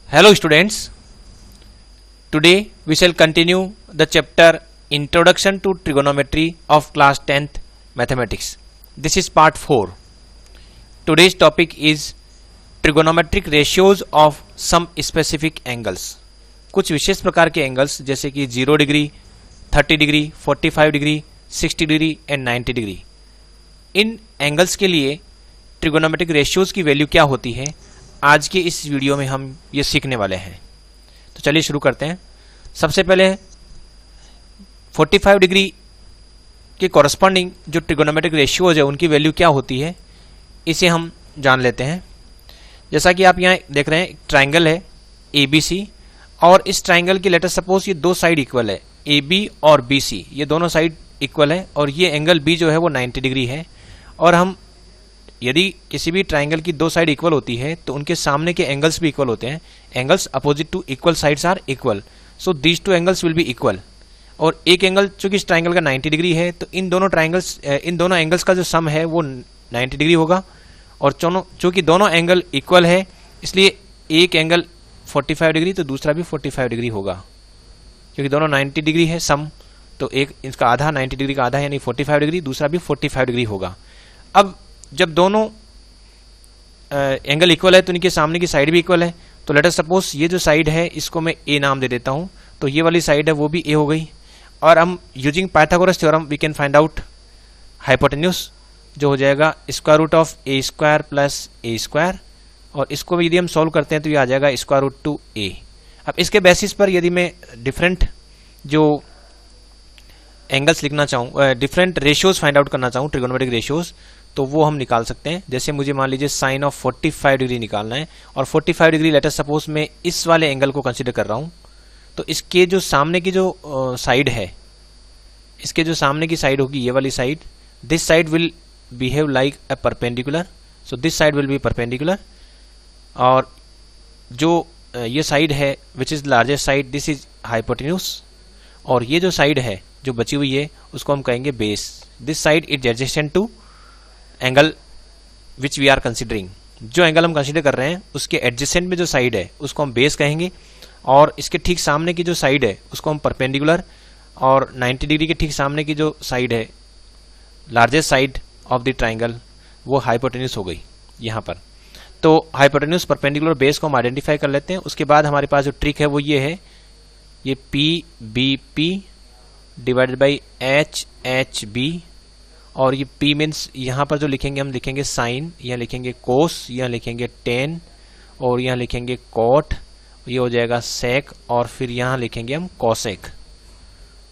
Hello students, today we shall continue the chapter Introduction to Trigonometry of class 10th Mathematics. This is part 4. Today's topic is trigonometric ratios of some specific angles. कुछ विशेष प्रकार के angles जैसे कि 0 degree, 30 degree, 45 degree, 60 degree and 90 degree. In angles के लिए trigonometric ratios की value क्या होती है, आज के इस वीडियो में हम ये सीखने वाले हैं। तो चलिए शुरू करते हैं। सबसे पहले 45 डिग्री के कॉरस्पॉन्डिंग जो ट्रिगोनोमेट्रिक रेशियोज है उनकी वैल्यू क्या होती है, इसे हम जान लेते हैं। जैसा कि आप यहाँ देख रहे हैं, एक ट्राइंगल है ABC और इस ट्राइंगल की लेटर सपोज ये दो साइड इक्वल है, AB और BC ये दोनों साइड इक्वल है और ये एंगल B जो है वो 90 डिग्री है। और हम यदि किसी भी ट्राइंगल की दो साइड इक्वल होती है तो उनके सामने के एंगल्स भी इक्वल होते हैं। Angles opposite to equal sides are equal, so these two angles will be equal. और एक एंगल चूंकि इस ट्राइंगल का 90 डिग्री है तो इन दोनों एंगल्स का जो सम है वो 90 डिग्री होगा। और चूंकि दोनों एंगल इक्वल है इसलिए एक एंगल 45 डिग्री तो दूसरा भी 45 डिग्री होगा, क्योंकि दोनों 90 डिग्री है सम, तो एक इसका आधा 90 डिग्री का आधा यानी 45 डिग्री, दूसरा भी 45 डिग्री होगा। अब जब दोनों एंगल इक्वल है तो इनके सामने की साइड भी इक्वल है। तो लेट अस सपोज ये जो साइड है इसको मैं ए नाम दे देता हूं, तो ये वाली साइड है वो भी ए हो गई। और हम using Pythagoras theorem we can find out hypotenuse, जो हो जाएगा square root of a square plus a square. और इसको भी यदि हम सॉल्व करते हैं तो ये आ जाएगा स्क्वायर रूट टू ए। अब इसके बेसिस पर यदि मैं डिफरेंट जो एंगल्स लिखना चाहूँ, डिफरेंट रेशियोज फाइंड आउट करना चाहूँ ट्रिगोनोमेट्रिक रेशियोज, तो वो हम निकाल सकते हैं। जैसे मुझे मान लीजिए साइन ऑफ 45 डिग्री निकालना है और 45 डिग्री लेटर सपोज मैं इस वाले एंगल को कंसीडर कर रहा हूं, तो इसके जो सामने की जो साइड है, इसके जो सामने की साइड होगी ये वाली side, this side will behave like a perpendicular, so this side will be perpendicular. और जो ये साइड है which is largest side, this is hypotenuse. और ये जो साइड है जो बची हुई है उसको हम कहेंगे base. This side is adjacent to angle which we are considering. जो एंगल हम कंसिडर कर रहे हैं उसके एडजेसेंट में जो साइड है उसको हम बेस कहेंगे, और इसके ठीक सामने की जो साइड है उसको हम परपेंडिकुलर, और 90 डिग्री के ठीक सामने की जो साइड है largest side of the triangle वो हाइपोटेन्यूज हो गई यहाँ पर। तो हाइपोटेन्यूज परपेंडिकुलर बेस को हम आइडेंटिफाई कर लेते हैं। उसके बाद हमारे पास जो ट्रिक है वो ये है, ये PBP डिवाइडेड बाई HHB। और ये P मीन्स यहाँ पर जो लिखेंगे हम लिखेंगे साइन, यहाँ लिखेंगे कोस, यहाँ लिखेंगे टेन, और यहाँ लिखेंगे कॉट, ये हो जाएगा सेक, और फिर यहाँ लिखेंगे हम कॉसेक।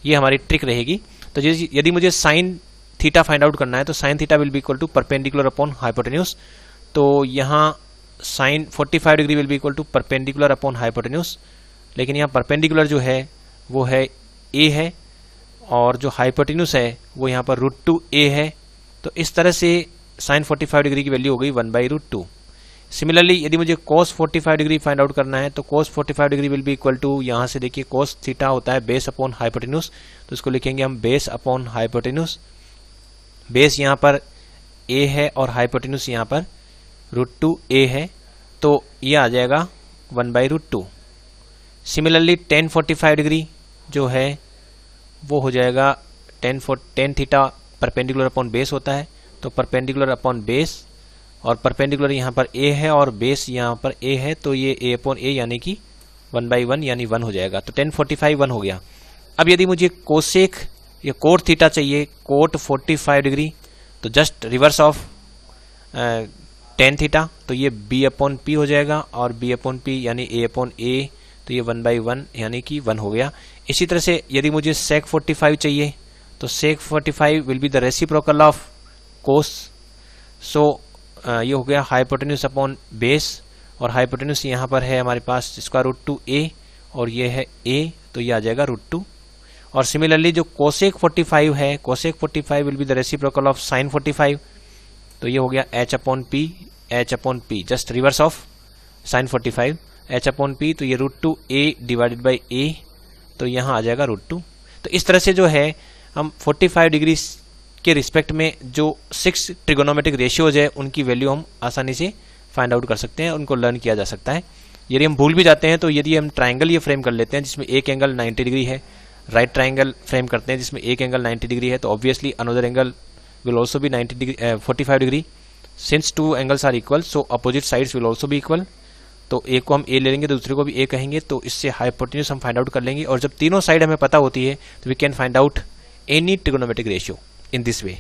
ये हमारी ट्रिक रहेगी। तो यदि मुझे साइन थीटा फाइंड आउट करना है तो sine theta will be equal to perpendicular upon hypotenuse. तो यहाँ sine 45 degree will be equal to perpendicular upon hypotenuse, लेकिन यहाँ परपेंडिकुलर जो है वो है ए है और जो हाइपोटेन्यूज है वो यहाँ पर √2a है। तो इस तरह से साइन 45 डिग्री की वैल्यू हो गई 1/√2। सिमिलरली यदि मुझे cos 45 डिग्री फाइंड आउट करना है तो cos 45 degree will be equal to, यहाँ से देखिए cos थीटा होता है बेस अपॉन हाइपोटेन्यूज, तो इसको लिखेंगे हम बेस अपॉन हाइपोटेन्यूज। बेस यहाँ पर a है और हाइपोटेन्यूज यहाँ पर √2a है, तो ये आ जाएगा 1/√2। सिमिलरली tan 45 डिग्री जो है वो हो जाएगा tan theta perpendicular upon base होता है, तो परपेंडिकुलर अपॉन बेस, और परपेंडिकुलर यहाँ पर a है और बेस यहाँ पर a है, तो ये a अपॉन a यानी कि 1/1 यानी 1 हो जाएगा। तो tan 45 1 हो गया। अब यदि मुझे कोसेक या कोट थीटा चाहिए, कोट 45 डिग्री, तो just reverse of tan theta, तो ये b अपॉन p हो जाएगा, और b अपॉन p यानी a अपॉन a, तो ये 1/1 यानी कि 1 हो गया। इसी तरह से यदि मुझे sec 45 चाहिए तो sec 45 will be the reciprocal of cos. So ये हो गया हाइपोटेन्यूज अपॉन बेस, और हाइपोटेन्यूज यहाँ पर है हमारे पास स्क्वायर रूट टू a, और ये है a, तो ये आ जाएगा √2। और सिमिलरली जो कोसेक 45 है, cosec 45 will be the reciprocal of sign 45, तो ये हो गया h upon p, just reverse of sine 45, h upon p, तो ये √2a डिवाइडेड बाई a, तो यहाँ आ जाएगा √2। तो इस तरह से जो है हम 45 डिग्री के रिस्पेक्ट में जो 6 ट्रिगोनोमेट्रिक रेशियोज है उनकी वैल्यू हम आसानी से फाइंड आउट कर सकते हैं, उनको लर्न किया जा सकता है। यदि हम भूल भी जाते हैं तो यदि हम ट्राइंगल ये फ्रेम कर लेते हैं जिसमें एक एंगल 90 डिग्री है, राइट ट्राइंगल फ्रेम करते हैं जिसमें एक एंगल 90 डिग्री है, तो obviously another angle will also be 90 degree 45 degree. Since two angles are equal so opposite sides will also be equal. तो एक को हम ए ले लेंगे तो दूसरे को भी ए कहेंगे, तो इससे हाइपोटेन्यूज हम फाइंड आउट कर लेंगे। और जब तीनों साइड हमें पता होती है तो we can find out any trigonometric ratio in this way.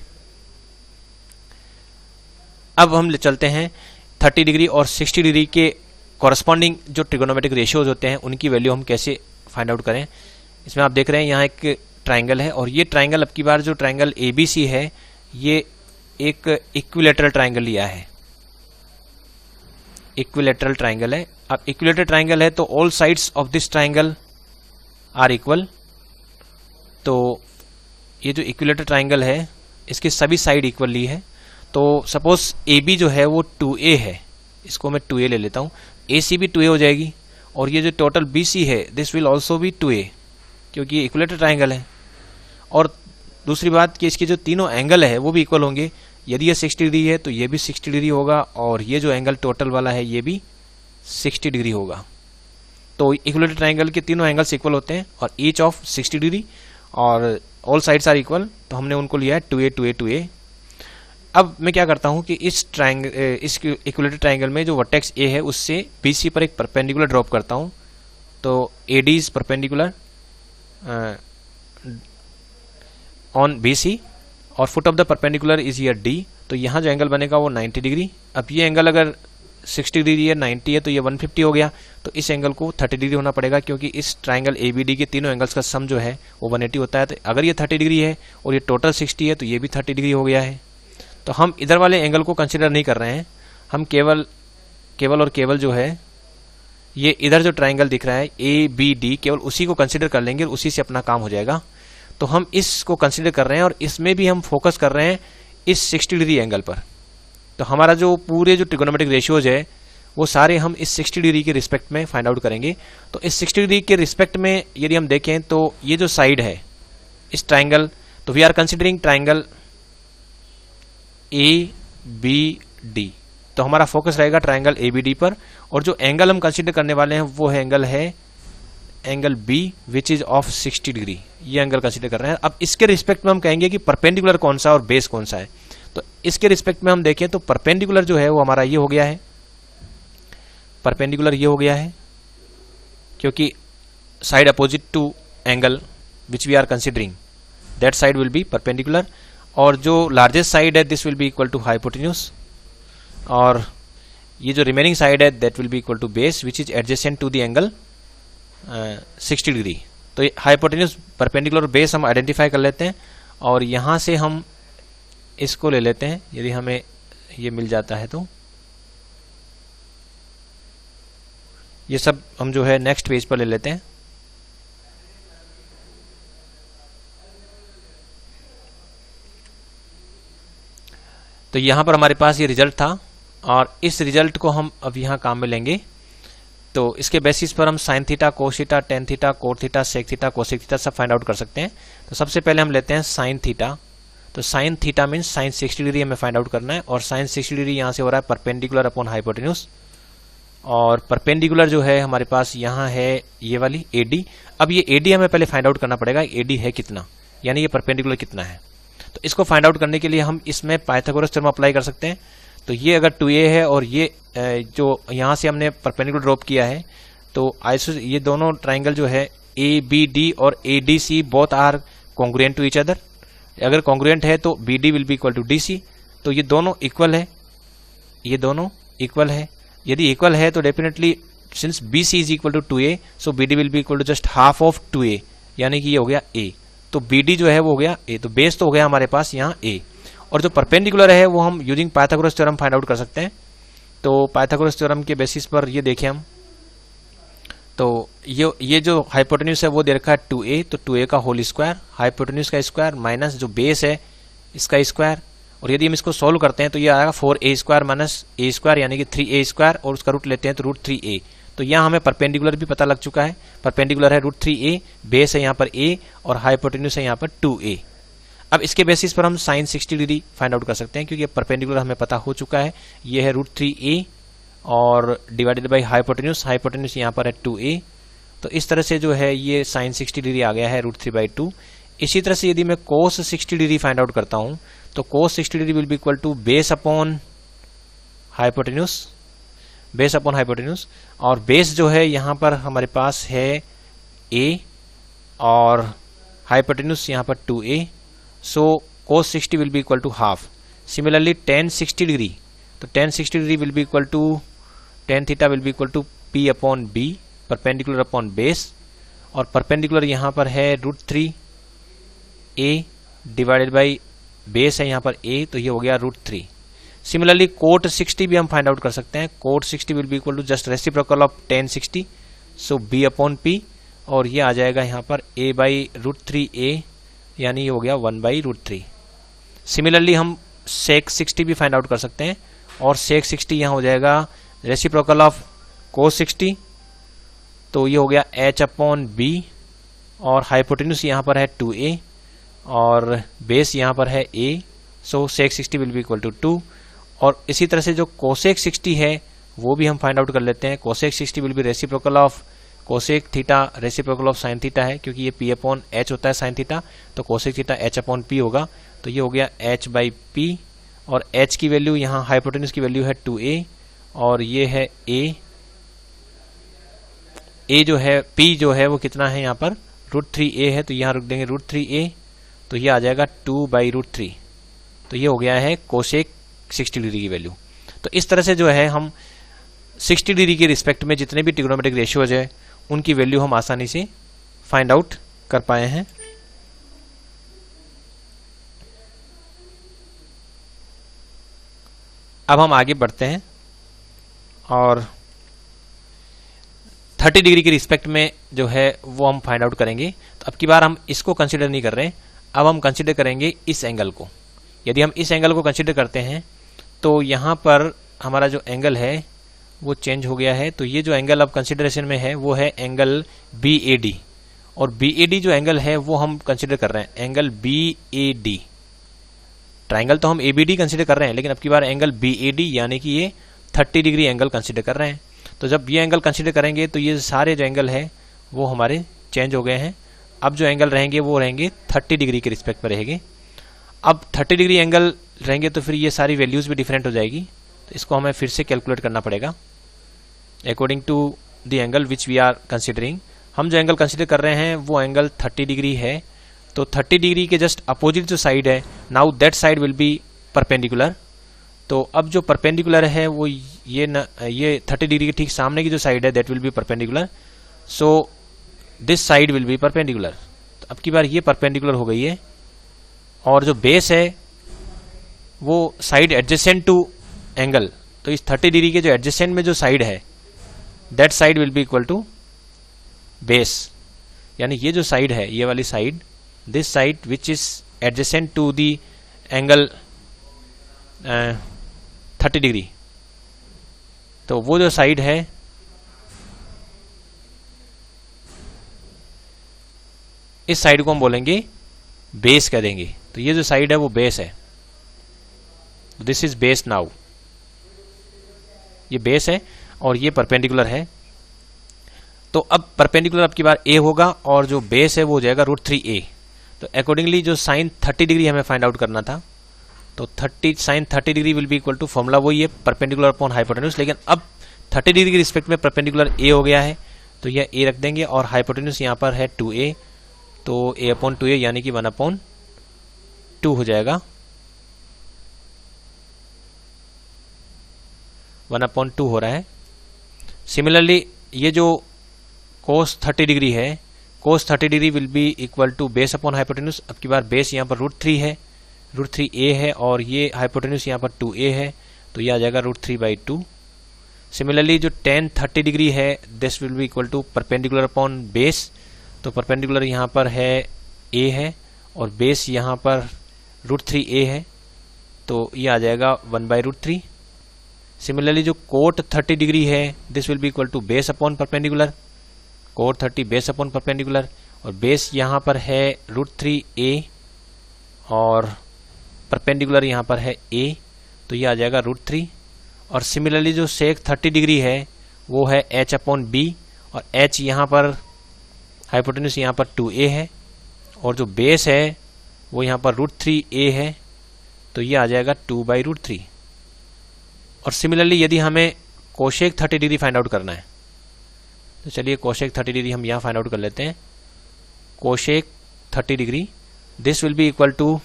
अब हम चलते हैं 30 डिग्री और 60 डिग्री के कॉरस्पॉन्डिंग जो ट्रिगोनोमेट्रिक रेशियोज होते हैं उनकी वैल्यू हम कैसे फाइंड आउट करें। इसमें आप देख रहे हैं यहाँ एक ट्राइंगल है और ये ट्राइंगल अब की बार जो ट्राइंगल ABC है ये एक इक्विलैटरल ट्राइंगल लिया है, इक्विलैटरल ट्राइंगल है। अब इक्विलैटरल ट्राइंगल है तो all sides of this triangle are equal. तो ये जो इक्विलैटरल ट्राइंगल है इसकी सभी साइड इक्वल ली है। तो सपोज AB जो है वो 2A है, इसको मैं 2A ले लेता हूँ, AC भी 2A हो जाएगी और ये जो टोटल BC है this will also B 2A क्योंकि ये इक्विलैटरल ट्राइंगल है। और दूसरी बात कि इसके जो तीनों एंगल है वो भी इक्वल होंगे। यदि ये 60 डिग्री है तो ये भी 60 डिग्री होगा और ये जो एंगल टोटल वाला है ये भी 60 डिग्री होगा। तो इक्विलैटरल ट्राइंगल के तीनों एंगल्स इक्वल होते हैं और ईच ऑफ 60 डिग्री और ऑल साइड्स आर इक्वल, तो हमने उनको लिया है 2A 2A 2A। अब मैं क्या करता हूं कि इस इक्विलैटरल ट्राइंगल में जो वर्टेक्स A है उससे BC पर एक परपेंडिकुलर ड्रॉप करता हूं। तो AD is perpendicular on BC और foot of the perpendicular is here D। तो यहाँ जो एंगल बनेगा वो 90 डिग्री। अब ये एंगल अगर 60 डिग्री है, 90 है तो ये 150 हो गया, तो इस एंगल को 30 डिग्री होना पड़ेगा क्योंकि इस ट्राइंगल ABD के तीनों एंगल्स का सम जो है वो 180 होता है। तो अगर ये 30 डिग्री है और ये टोटल 60 है तो ये भी 30 डिग्री हो गया है। तो हम इधर वाले एंगल को कंसिडर नहीं कर रहे हैं, हम केवल जो है ये इधर जो ट्राइंगल दिख रहा है ABD केवल उसी को कंसिडर कर लेंगे और उसी से अपना काम हो जाएगा। तो हम इसको कंसिडर कर रहे हैं और इसमें भी हम फोकस कर रहे हैं इस 60 डिग्री एंगल पर। तो हमारा जो पूरे जो ट्रिगोनोमेट्रिक रेशियोज है वो सारे हम इस 60 डिग्री के रिस्पेक्ट में फाइंड आउट करेंगे। तो इस 60 डिग्री के रिस्पेक्ट में यदि हम देखें तो ये जो साइड है इस ट्राइंगल, तो we are considering triangle ABD। तो हमारा फोकस रहेगा ट्राइंगल ABD पर और जो एंगल हम कंसिडर करने वाले हैं वो एंगल है angle B which is of 60 degree. ये एंगल कंसिडर कर रहे हैं। अब इसके रिस्पेक्ट में हम कहेंगे कि परपेंडिकुलर कौन सा और बेस कौन सा है। तो इसके रिस्पेक्ट में हम देखें तो परपेंडिकुलर जो है वो हमारा ये हो गया है, परपेंडिकुलर ये हो गया है क्योंकि side opposite to angle which we are considering that side will be perpendicular. और जो लार्जेस्ट साइड है this will be equal to hypotenuse और ये जो रिमेनिंग साइड है that will be equal to base which is adjacent to the angle 60 degree. तो hypotenuse, perpendicular और base हम आइडेंटिफाई कर लेते हैं और यहाँ से हम इसको ले लेते हैं यदि हमें ये मिल जाता है तो। ये सब हम जो है नेक्स्ट पेज पर ले लेते हैं। तो यहाँ पर हमारे पास ये रिजल्ट था और इस रिजल्ट को हम अब यहाँ काम में लेंगे। तो इसके बेसिस पर हम sine theta, cos theta, tan theta, cot theta, sec theta, cosec theta सब फाइंड आउट कर सकते हैं। तो सबसे पहले हम लेते हैं साइन थीटा। तो sine theta means sine 60 degree हमें फाइंड आउट करना है और साइन 60 डिग्री यहाँ से हो रहा है परपेंडिकुलर अपॉन हाइपोटेन्यूज और परपेंडिकुलर जो है हमारे पास यहाँ है ये वाली AD। अब ये AD हमें पहले फाइंड आउट करना पड़ेगा AD है कितना, यानी ये परपेंडिकुलर कितना है। तो इसको फाइंड आउट करने के लिए हम इसमें पाइथागोरस थ्योरम अप्लाई कर सकते हैं। तो ये अगर 2A है और ये जो यहाँ से हमने परपेंडिकुलर ड्रॉप किया है तो ये दोनों ट्राइंगल जो है ABD और ADC both are congruent to each other. अगर कॉन्ग्रुएंट है तो BD will be equal to DC। तो ये दोनों इक्वल है, ये दोनों इक्वल है। यदि इक्वल है तो definitely since BC is equal to 2A so BD will be equal to just half of 2A, यानी कि ये हो गया A। तो BD जो है वो हो गया A। तो बेस तो हो गया हमारे पास यहाँ A और जो परपेंडिकुलर है वो हम using Pythagoras theorem find out कर सकते हैं। तो पाइथागोरस थ्योरम के बेसिस पर ये देखें हम, तो ये जो हाइपोटेन्यूज है वो दे रखा है 2A। तो 2A का होल स्क्वायर, हाइपोटेन्यूज का स्क्वायर माइनस जो बेस है इसका स्क्वायर, और यदि हम इसको सोल्व करते हैं तो ये आएगा 4A square minus A square यानी कि 3A स्क्वायर और उसका रूट लेते हैं तो रूट 3A। तो यहाँ हमें परपेंडिकुलर भी पता लग चुका है, परपेंडिकुलर है रूट 3A, बेस है यहाँ पर A और हाइपोटेन्यूज है यहाँ पर 2A। अब इसके बेसिस पर हम साइन 60 डिग्री फाइंड आउट कर सकते हैं क्योंकि परपेंडिकुलर हमें पता हो चुका है, ये है रूट 3A और डिवाइडेड बाई हाइपोटेन्यूज, हाइपोटेन्यूज यहाँ पर है 2a। तो इस तरह से जो है ये साइन 60 डिग्री आ गया है √3/2। इसी तरह से यदि मैं कोस 60 डिग्री फाइंड आउट करता हूँ तो cos 60 degree will be equal to base upon hypotenuse, base upon hypotenuse, और बेस जो है यहाँ पर हमारे पास है a और हाइपोटेन्यूज यहाँ पर 2a। So cos 60 will be equal to half. Similarly tan 60 degree, तो tan 60 degree will be equal to tan theta will be equal to p upon b, perpendicular upon base, और perpendicular यहाँ पर है √3a divided by base है यहाँ पर a, तो ये हो गया √3। सिमिलरली cot 60 भी हम फाइंड आउट कर सकते हैं। cot 60 will be equal to just reciprocal of tan 60, so b upon p, और ये आ जाएगा यहाँ पर a बाई √3a, यानी ये हो गया 1/√3। सिमिलरली हम sec 60 भी फाइंड आउट कर सकते हैं, और sec 60 यहाँ हो जाएगा रेसिप्रोकल ऑफ cos 60, तो ये हो गया h अपॉन b, और हाइपोटेन्यूज यहाँ पर है 2a और बेस यहाँ पर है a, so sec 60 will be equal to 2। और इसी तरह से जो cosec 60 है वो भी हम फाइंड आउट कर लेते हैं। cosec 60 will be reciprocal of cosec theta, reciprocal of sin theta है, क्योंकि ये p अपॉन h होता है sin थीटा, तो cosec theta h upon p होगा, तो ये हो गया h बाई p, और h की वैल्यू यहाँ हाइपोटेन्यूज की वैल्यू है 2a, और ये है a जो है p जो है वो कितना है यहाँ पर √3a है, तो यहाँ रख देंगे √3a, तो ये आ जाएगा 2/√3। तो ये हो गया है cosec 60 डिग्री की वैल्यू। तो इस तरह से जो है हम 60 डिग्री के रिस्पेक्ट में जितने भी ट्रिग्नोमेट्रिक रेशियोज है उनकी वैल्यू हम आसानी से फाइंड आउट कर पाए हैं। अब हम आगे बढ़ते हैं और 30 डिग्री के रिस्पेक्ट में जो है वो हम फाइंड आउट करेंगे। तो अब की बार हम इसको कंसीडर नहीं कर रहे हैं, अब हम कंसीडर करेंगे इस एंगल को। यदि हम इस एंगल को कंसीडर करते हैं तो यहाँ पर हमारा जो एंगल है वो चेंज हो गया है। तो ये जो एंगल अब कंसीडरेशन में है वो है एंगल BAD, और BAD जो एंगल है वो हम कंसीडर कर रहे हैं एंगल BAD। ट्राइंगल तो हम ABD कंसीडर कर रहे हैं, लेकिन अब की बार एंगल BAD यानी कि ये 30 डिग्री एंगल कंसीडर कर रहे हैं। तो जब ये एंगल कंसीडर करेंगे तो ये सारे जो एंगल है वो हमारे चेंज हो गए हैं। अब जो एंगल रहेंगे वो रहेंगे 30 डिग्री के रिस्पेक्ट पर रहेंगे। अब 30 डिग्री एंगल रहेंगे तो फिर ये सारी वैल्यूज भी डिफरेंट हो जाएगी, तो इसको हमें फिर से कैलकुलेट करना पड़ेगा according to the angle which we are considering. हम जो एंगल कंसिडर कर रहे हैं वो एंगल 30 डिग्री है, तो 30 डिग्री के जस्ट अपोजिट जो साइड है, now that side will be perpendicular. तो अब जो परपेंडिकुलर है वो ये 30 डिग्री के ठीक सामने की जो साइड है that will be perpendicular, so this side will be perpendicular. तो अब की बार ये परपेंडिकुलर हो गई है, और जो बेस है वो साइड एडजेसेंट टू एंगल, तो इस 30 डिग्री के जो एडजेसेंट में जो साइड है that side will be equal to base, यानी ये जो साइड है ये वाली side, this side which is adjacent to the angle 30 degree, तो वो जो साइड है इस साइड को हम बोलेंगे बेस कह देंगे। तो ये जो साइड है वो बेस है, दिस इज बेस। नाउ ये बेस है और ये परपेंडिकुलर है, तो अब परपेंडिकुलर अब की बार a होगा और जो बेस है वो हो जाएगा √3a। तो अकॉर्डिंगली जो साइन 30 डिग्री हमें फाइंड आउट करना था, तो sine 30 degree will be equal to formula वही है परपेंडिकुलर अपॉन हाइपोटेन्यूज, लेकिन अब 30 डिग्री के रिस्पेक्ट में परपेंडिकुलर a हो गया है, तो यह a रख देंगे, और हाइपोटेन्यूज यहाँ पर है 2a, तो a अपॉन 2a यानी कि 1/2 हो जाएगा, 1/2 हो रहा है। सिमिलरली ये जो cos 30 डिग्री है, cos 30 degree will be equal to base upon hypotenuse. अब की बार बेस यहाँ पर √3 है, √3a है, और ये हाइपोटेन्यूज यहाँ पर 2a है, तो ये आ जाएगा √3/2। सिमिलरली जो tan 30 डिग्री है this will be equal to perpendicular upon base, तो परपेंडिकुलर यहाँ पर है a है और बेस यहाँ पर √3a है, तो ये आ जाएगा 1/√3। सिमिलरली जो cot 30 डिग्री है this will be equal to base upon perpendicular, cot 30 base upon perpendicular, और बेस यहाँ पर है √3a और परपेंडिकुलर यहाँ पर है a, तो ये आ जाएगा √3, और सिमिलरली जो सेक 30 डिग्री है वो है h/b, और h यहाँ पर हाइपोटेन्यूज यहाँ पर 2a है, और जो बेस है वो यहाँ पर √3a है, तो ये आ जाएगा 2/√3। और सिमिलरली यदि हमें कोशेक 30 डिग्री फाइंड आउट करना है, तो चलिए कोशेक 30 डिग्री हम यहाँ फाइंड आउट कर लेते हैं। Cosec 30 degree this will be equal to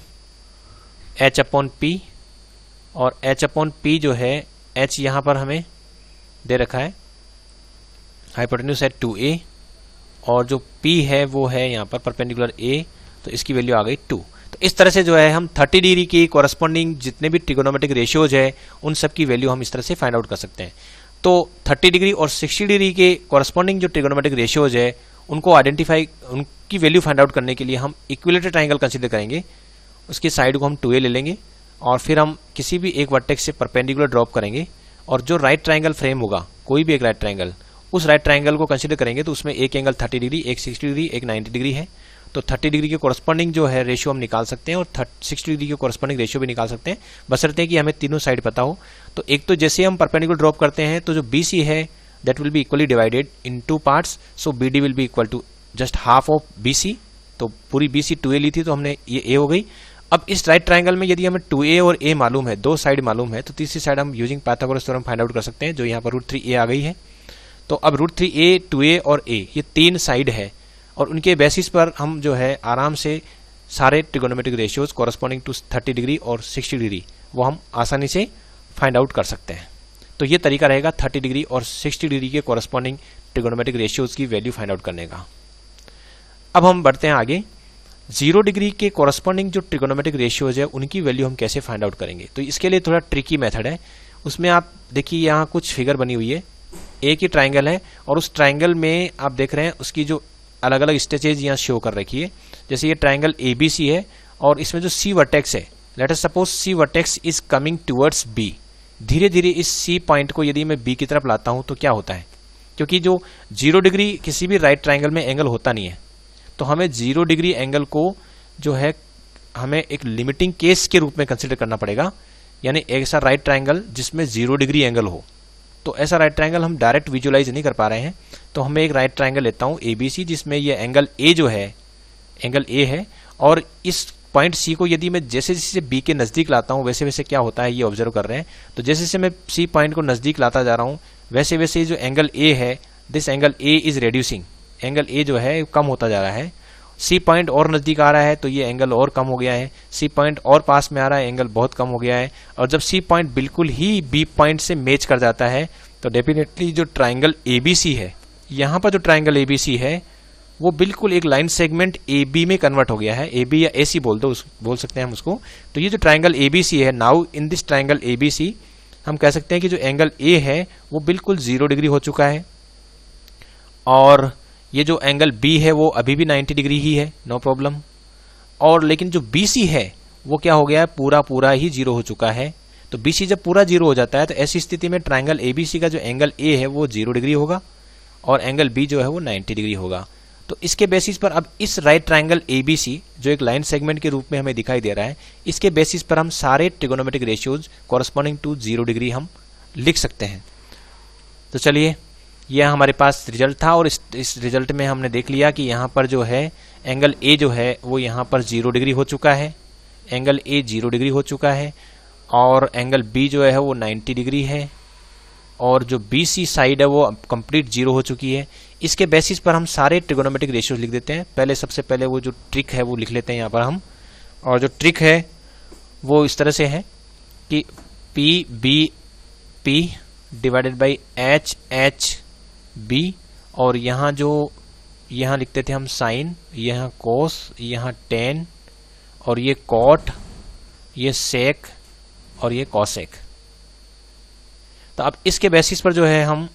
h/p, और h/p जो है h यहाँ पर हमें दे रखा है, हाइपोटेन्यूज है 2a, और जो p है वो है यहाँ पर परपेंडिकुलर a, तो इसकी वैल्यू आ गई 2। तो इस तरह से जो है हम 30 डिग्री की कॉरस्पॉन्डिंग जितने भी ट्रिगोनोमेट्रिक रेशियोज है उन सब की वैल्यू हम इस तरह से फाइंड आउट कर सकते हैं। तो 30 डिग्री और 60 डिग्री के कॉरस्पॉन्डिंग जो ट्रिगोनोमेट्रिक रेशियोज है उनको आइडेंटिफाई, उनकी वैल्यू फाइंड आउट करने के लिए हम इक्विलेटरल ट्राइंगल कंसीडर करेंगे। उसकी साइड को हम 2a ले लेंगे, और फिर हम किसी भी एक वर्टेक्स से परपेंडिकुलर ड्रॉप करेंगे, और जो राइट ट्राइंगल फ्रेम होगा, कोई भी एक राइट ट्राइंगल, उस राइट ट्राइंगल को कंसीडर करेंगे तो उसमें एक एंगल 30 डिग्री, एक 60 डिग्री, एक 90 डिग्री है। तो 30 डिग्री के कॉरस्पॉन्डिंग जो है रेशियो हम निकाल सकते हैं, और 60 डिग्री के कॉरस्पॉन्डिंग रेशियो भी निकाल सकते हैं, बशर्ते कि हमें तीनों साइड पता हो। तो एक तो जैसे हम परपेंडिकुलर ड्रॉप करते हैं तो जो BC है that will be equally divided in 2 parts, so BD will be equal to just half of BC। तो पूरी BC 2a ली थी, तो हमने ये a हो गई। अब इस राइट ट्राइंगल में यदि हमें 2a और a मालूम है, दो साइड मालूम है, तो तीसरी साइड हम using Pythagoras theorem find out कर सकते हैं, जो यहाँ पर √3a आ गई है। तो अब √3a, 2a और a ये 3 साइड है, और उनके बेसिस पर हम जो है आराम से सारे trigonometric ratios corresponding to 30 degree और 60 डिग्री वो हम आसानी से फाइंड आउट कर सकते हैं। तो ये तरीका रहेगा 30 डिग्री और 60 डिग्री के कॉरस्पॉन्डिंग ट्रिगोनोमेट्रिक रेशियोज की वैल्यू फाइंड आउट करने का। अब हम बढ़ते हैं आगे, 0 डिग्री के कॉरस्पॉन्डिंग जो ट्रिगोनोमेट्रिक रेशियोज है उनकी वैल्यू हम कैसे फाइंड आउट करेंगे। तो इसके लिए थोड़ा ट्रिकी मेथड है। उसमें आप देखिए यहाँ कुछ फिगर बनी हुई है, एक ही ट्राइंगल है, और उस ट्राइंगल में आप देख रहे हैं उसकी जो अलग अलग स्टेजेज यहाँ शो कर रखी है। जैसे ये ट्राइंगल ABC है, और इसमें जो C वर्टेक्स है, let us suppose C vertex is coming towards B। धीरे धीरे इस C पॉइंट को यदि मैं B की तरफ लाता हूं तो क्या होता है, क्योंकि जो 0 डिग्री किसी भी राइट ट्राइंगल में एंगल होता नहीं है, तो हमें 0 डिग्री एंगल को जो है हमें एक लिमिटिंग केस के रूप में कंसिडर करना पड़ेगा। यानी ऐसा राइट ट्राइंगल जिसमें 0 डिग्री एंगल हो, तो ऐसा राइट ट्राइंगल हम डायरेक्ट विजुअलाइज नहीं कर पा रहे हैं। तो हमें एक राइट ट्राइंगल लेता हूं ABC, जिसमें ये एंगल A जो है, एंगल A है, और इस पॉइंट C को यदि मैं जैसे जैसे B के नज़दीक लाता हूं वैसे वैसे क्या होता है ये ऑब्जर्व कर रहे हैं। तो जैसे जैसे मैं C पॉइंट को नज़दीक लाता जा रहा हूं वैसे वैसे जो एंगल A है, this angle A is reducing, angle A जो है कम होता जा रहा है। C पॉइंट और नज़दीक आ रहा है तो ये एंगल और कम हो गया है, C पॉइंट और पास में आ रहा है, एंगल बहुत कम हो गया है। और जब C पॉइंट बिल्कुल ही B पॉइंट से मैच कर जाता है तो डेफिनेटली जो ट्राइंगल ABC है, यहाँ पर जो ट्राइंगल ABC है वो बिल्कुल एक लाइन सेगमेंट AB में कन्वर्ट हो गया है। AB या AC बोल सकते हैं हम उसको। तो ये जो ट्राइंगल ABC है, now in this triangle ABC हम कह सकते हैं कि जो एंगल A है वो बिल्कुल 0 डिग्री हो चुका है, और ये जो एंगल B है वो अभी भी 90 डिग्री ही है, नो प्रॉब्लम। और लेकिन जो BC है वो क्या हो गया है, पूरा ही 0 हो चुका है। तो BC जब पूरा 0 हो जाता है तो ऐसी स्थिति में ट्राइंगल ABC का जो एंगल A है वो 0 डिग्री होगा, और एंगल B जो है वो 90 डिग्री होगा। तो इसके बेसिस पर अब इस राइट ट्राइंगल ABC जो एक लाइन सेगमेंट के रूप में हमें दिखाई दे रहा है, इसके बेसिस पर हम सारे trigonometric ratios corresponding to 0 degree हम लिख सकते हैं। तो चलिए, यह हमारे पास रिजल्ट था, और इस रिजल्ट में हमने देख लिया कि यहाँ पर जो है एंगल A जो है वो यहाँ पर 0 डिग्री हो चुका है, एंगल A 0 डिग्री हो चुका है, और एंगल B जो है वो 90 डिग्री है, और जो BC साइड है वो कंप्लीट 0 हो चुकी है। इसके बेसिस पर हम सारे ट्रिगोनोमेट्रिक रेशियोज लिख देते हैं। सबसे पहले वो जो ट्रिक है वो लिख लेते हैं यहाँ पर हम, और जो ट्रिक है वो इस तरह से है कि PBP डिवाइडेड बाई HHB, और यहाँ लिखते थे हम साइन, यहाँ कोस, यहाँ टेन, और ये कॉट, ये सेक, और ये कॉसेक। तो अब इसके बेसिस पर जो है हम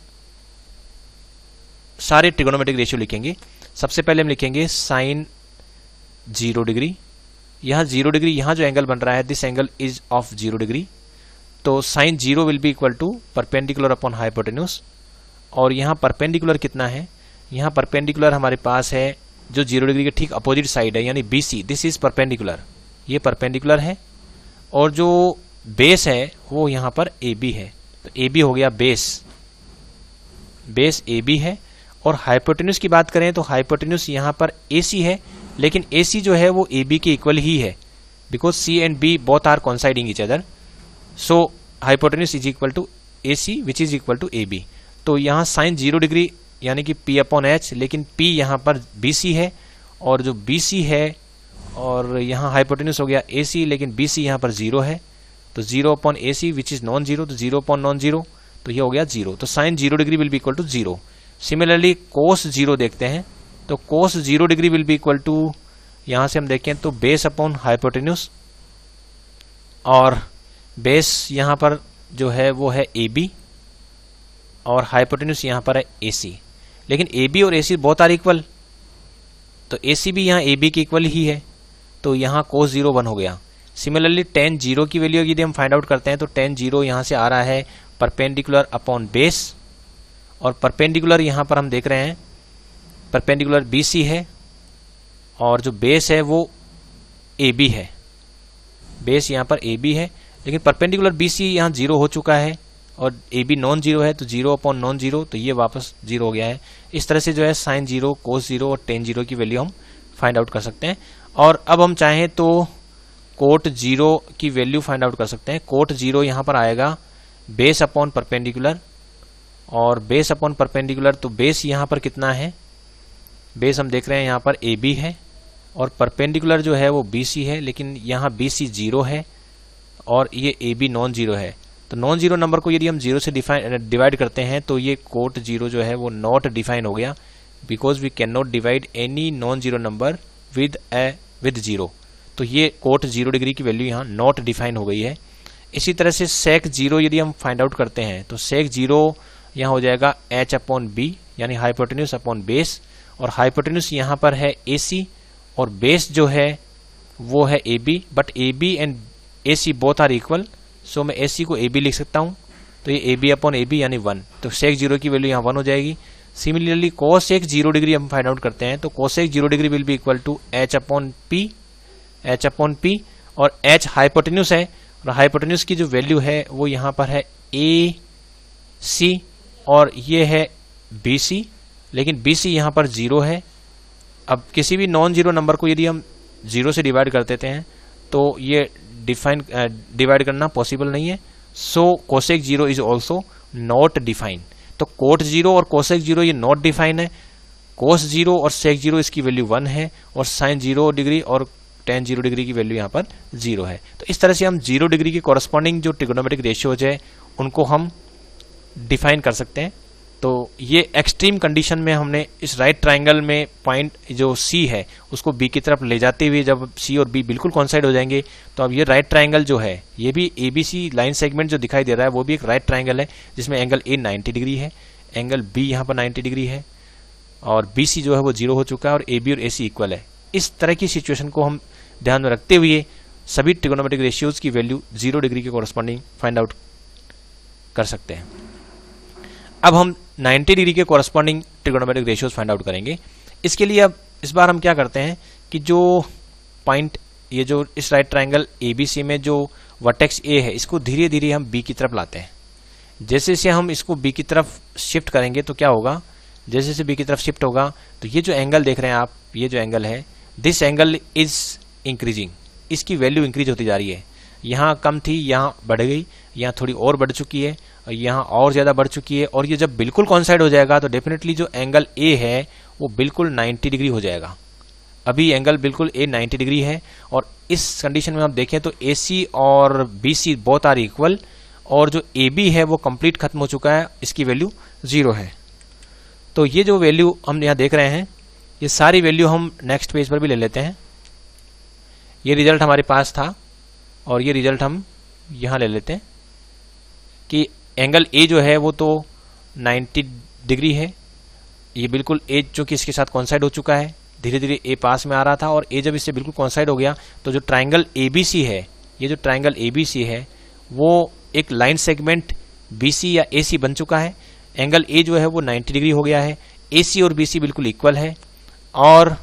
सारे ट्रिगोनोमेट्रिक रेशियो लिखेंगे। सबसे पहले हम लिखेंगे साइन 0 डिग्री, यहाँ 0 डिग्री, यहाँ जो एंगल बन रहा है this angle is of 0 degree, तो sine 0 will be equal to perpendicular upon hypotenuse. और यहाँ परपेंडिकुलर कितना है, यहाँ परपेंडिकुलर हमारे पास है जो 0 डिग्री के ठीक अपोजिट साइड है, यानी BC, दिस इज परपेंडिकुलर, ये परपेंडिकुलर है, और जो बेस है वो यहाँ पर AB है। तो ए बी हो गया बेस ए बी है। और हाइपोटेन्यूज की बात करें तो हाइपोटेन्यूज यहाँ पर ए सी है, लेकिन ए सी जो है वो ए बी के इक्वल ही है, because C and B both are coinciding each other, so hypotenuse is equal to A C which is equal to A B. तो यहाँ साइन 0 डिग्री यानी कि P अपॉन एच, लेकिन P यहाँ पर BC है और जो BC है, और यहाँ हाइपोटेन्यूज हो गया AC, लेकिन BC यहाँ पर 0 है, तो 0 upon AC which is non zero, तो 0 अपॉन नॉन जीरो, तो ये हो गया 0। तो sine 0 degree will be equal to 0। Similarly cos 0 देखते हैं, तो cos 0 degree will be equal to, यहाँ से हम देखें तो बेस अपॉन हाइपोटेन्यूज, और बेस यहाँ पर जो है वो है AB और हाइपोटेन्यूज यहाँ पर है AC, लेकिन AB और AC बोथ आर इक्वल, तो AC भी यहाँ AB के इक्वल ही है, तो यहाँ कोस 0 1 हो गया। सिमिलरली टेन 0 की वैल्यू यदि हम फाइंड आउट करते हैं तो टेन 0 यहाँ से आ रहा है परपेंडिकुलर अपॉन बेस, और परपेंडिकुलर यहाँ पर हम देख रहे हैं परपेंडिकुलर BC है, और जो बेस है वो AB है, बेस यहाँ पर AB है, लेकिन परपेंडिकुलर BC यहाँ 0 हो चुका है और AB नॉन जीरो है, तो 0 अपॉन नॉन जीरो, तो ये वापस 0 हो गया है। इस तरह से जो है साइन 0, कोस 0 और टेन 0 की वैल्यू हम फाइंड आउट कर सकते हैं। और अब हम चाहें तो कोट 0 की वैल्यू फाइंड आउट कर सकते हैं। कोट 0 यहाँ पर आएगा बेस अपॉन परपेंडिकुलर, और बेस अपॉन परपेंडिकुलर, तो बेस यहाँ पर कितना है, बेस हम देख रहे हैं यहाँ पर AB है, और परपेंडिकुलर जो है वो BC है, लेकिन यहाँ BC 0 है और ये AB नॉन जीरो है। तो नॉन जीरो नंबर को यदि हम 0 से डिवाइड करते हैं तो ये कोट 0 जो है वो नॉट डिफाइन हो गया, because we can not divide any non zero number with 0। तो ये कोट 0 डिग्री की वैल्यू यहाँ नॉट डिफाइन हो गई है। इसी तरह से सेक 0 यदि हम फाइंड आउट करते हैं तो सेक 0 यहाँ हो जाएगा H अपॉन B, यानी हाइपोटेन्यूज अपॉन बेस, और हाइपोटेन्यूज यहाँ पर है AC और बेस जो है वो है AB, but AB and AC both are equal, so मैं AC को AB लिख सकता हूँ, तो ये AB अपॉन AB यानी 1, तो सेक 0 की वैल्यू यहाँ 1 हो जाएगी। सिमिलरली कोसेक 0 डिग्री हम फाइंड आउट करते हैं तो cosec 0 degree will be equal to H upon P, और H हाइपोटेन्यूज है, और हाइपोटेन्यूज की जो वैल्यू है वो यहाँ पर है AC और ये है BC, लेकिन BC यहाँ पर 0 है। अब किसी भी नॉन जीरो नंबर को यदि हम 0 से डिवाइड कर देते हैं तो ये डिवाइड करना पॉसिबल नहीं है, so cosec 0 is also not define. तो कोट 0 और कोसेक 0 ये नॉट डिफाइन है, कोस 0 और सेक 0 इसकी वैल्यू 1 है, और साइन 0 डिग्री और टेन 0 डिग्री की वैल्यू यहाँ पर 0 है। तो इस तरह से हम 0 डिग्री के कॉरस्पॉन्डिंग जो ट्रिगोनोमेट्रिक रेशियोज है उनको हम डिफाइन कर सकते हैं। तो ये एक्सट्रीम कंडीशन में हमने इस राइट ट्राइंगल में पॉइंट जो C है उसको B की तरफ ले जाते हुए जब C और B बिल्कुल कॉन्साइड हो जाएंगे, तो अब ये राइट ट्राइंगल जो है ये भी ABC लाइन सेगमेंट जो दिखाई दे रहा है वो भी एक राइट ट्राइंगल है, जिसमें एंगल A 90 डिग्री है, एंगल B यहाँ पर 90 डिग्री है, और BC जो है वो 0 हो चुका है, और AB और AC इक्वल है। इस तरह की सिचुएशन को हम ध्यान में रखते हुए सभी ट्रिगोनोमेट्रिक रेशियोज की वैल्यू 0 डिग्री के कॉरस्पॉन्डिंग फाइंड आउट कर सकते हैं। अब हम 90 डिग्री के corresponding trigonometric ratios find out करेंगे। इसके लिए अब इस बार हम क्या करते हैं कि जो पॉइंट ये जो इस राइट ट्राइंगल ABC में जो वर्टेक्स A है इसको धीरे धीरे हम B की तरफ लाते हैं। जैसे जैसे हम इसको B की तरफ शिफ्ट करेंगे तो क्या होगा, जैसे जैसे B की तरफ शिफ्ट होगा तो ये जो एंगल देख रहे हैं आप, ये जो एंगल है दिस एंगल इज इंक्रीजिंग, इसकी वैल्यू इंक्रीज होती जा रही है। यहाँ कम थी, यहाँ बढ़ गई, यहाँ थोड़ी और बढ़ चुकी है, यहाँ और ज़्यादा बढ़ चुकी है, और ये जब बिल्कुल कॉन्साइड हो जाएगा तो डेफिनेटली जो एंगल A है वो बिल्कुल 90 डिग्री हो जाएगा। अभी एंगल बिल्कुल A 90 डिग्री है, और इस कंडीशन में हम देखें तो AC और BC बोथ आर इक्वल, और जो AB है वो कंप्लीट खत्म हो चुका है, इसकी वैल्यू 0 है। तो ये जो वैल्यू हम यहाँ देख रहे हैं ये सारी वैल्यू हम नेक्स्ट पेज पर भी ले लेते हैं। ये रिजल्ट हमारे पास था और ये रिजल्ट हम यहाँ ले लेते हैं कि एंगल A जो है वो तो 90 डिग्री है, ये बिल्कुल A जो कि इसके साथ कॉन्साइड हो चुका है, धीरे धीरे A पास में आ रहा था, और A जब इससे बिल्कुल कॉन्साइड हो गया तो जो ट्राइंगल ABC है, ये जो ट्राइंगल ABC है वो एक लाइन सेगमेंट BC या AC बन चुका है। एंगल A जो है वो 90 डिग्री हो गया है, AC और BC बिल्कुल इक्वल है, और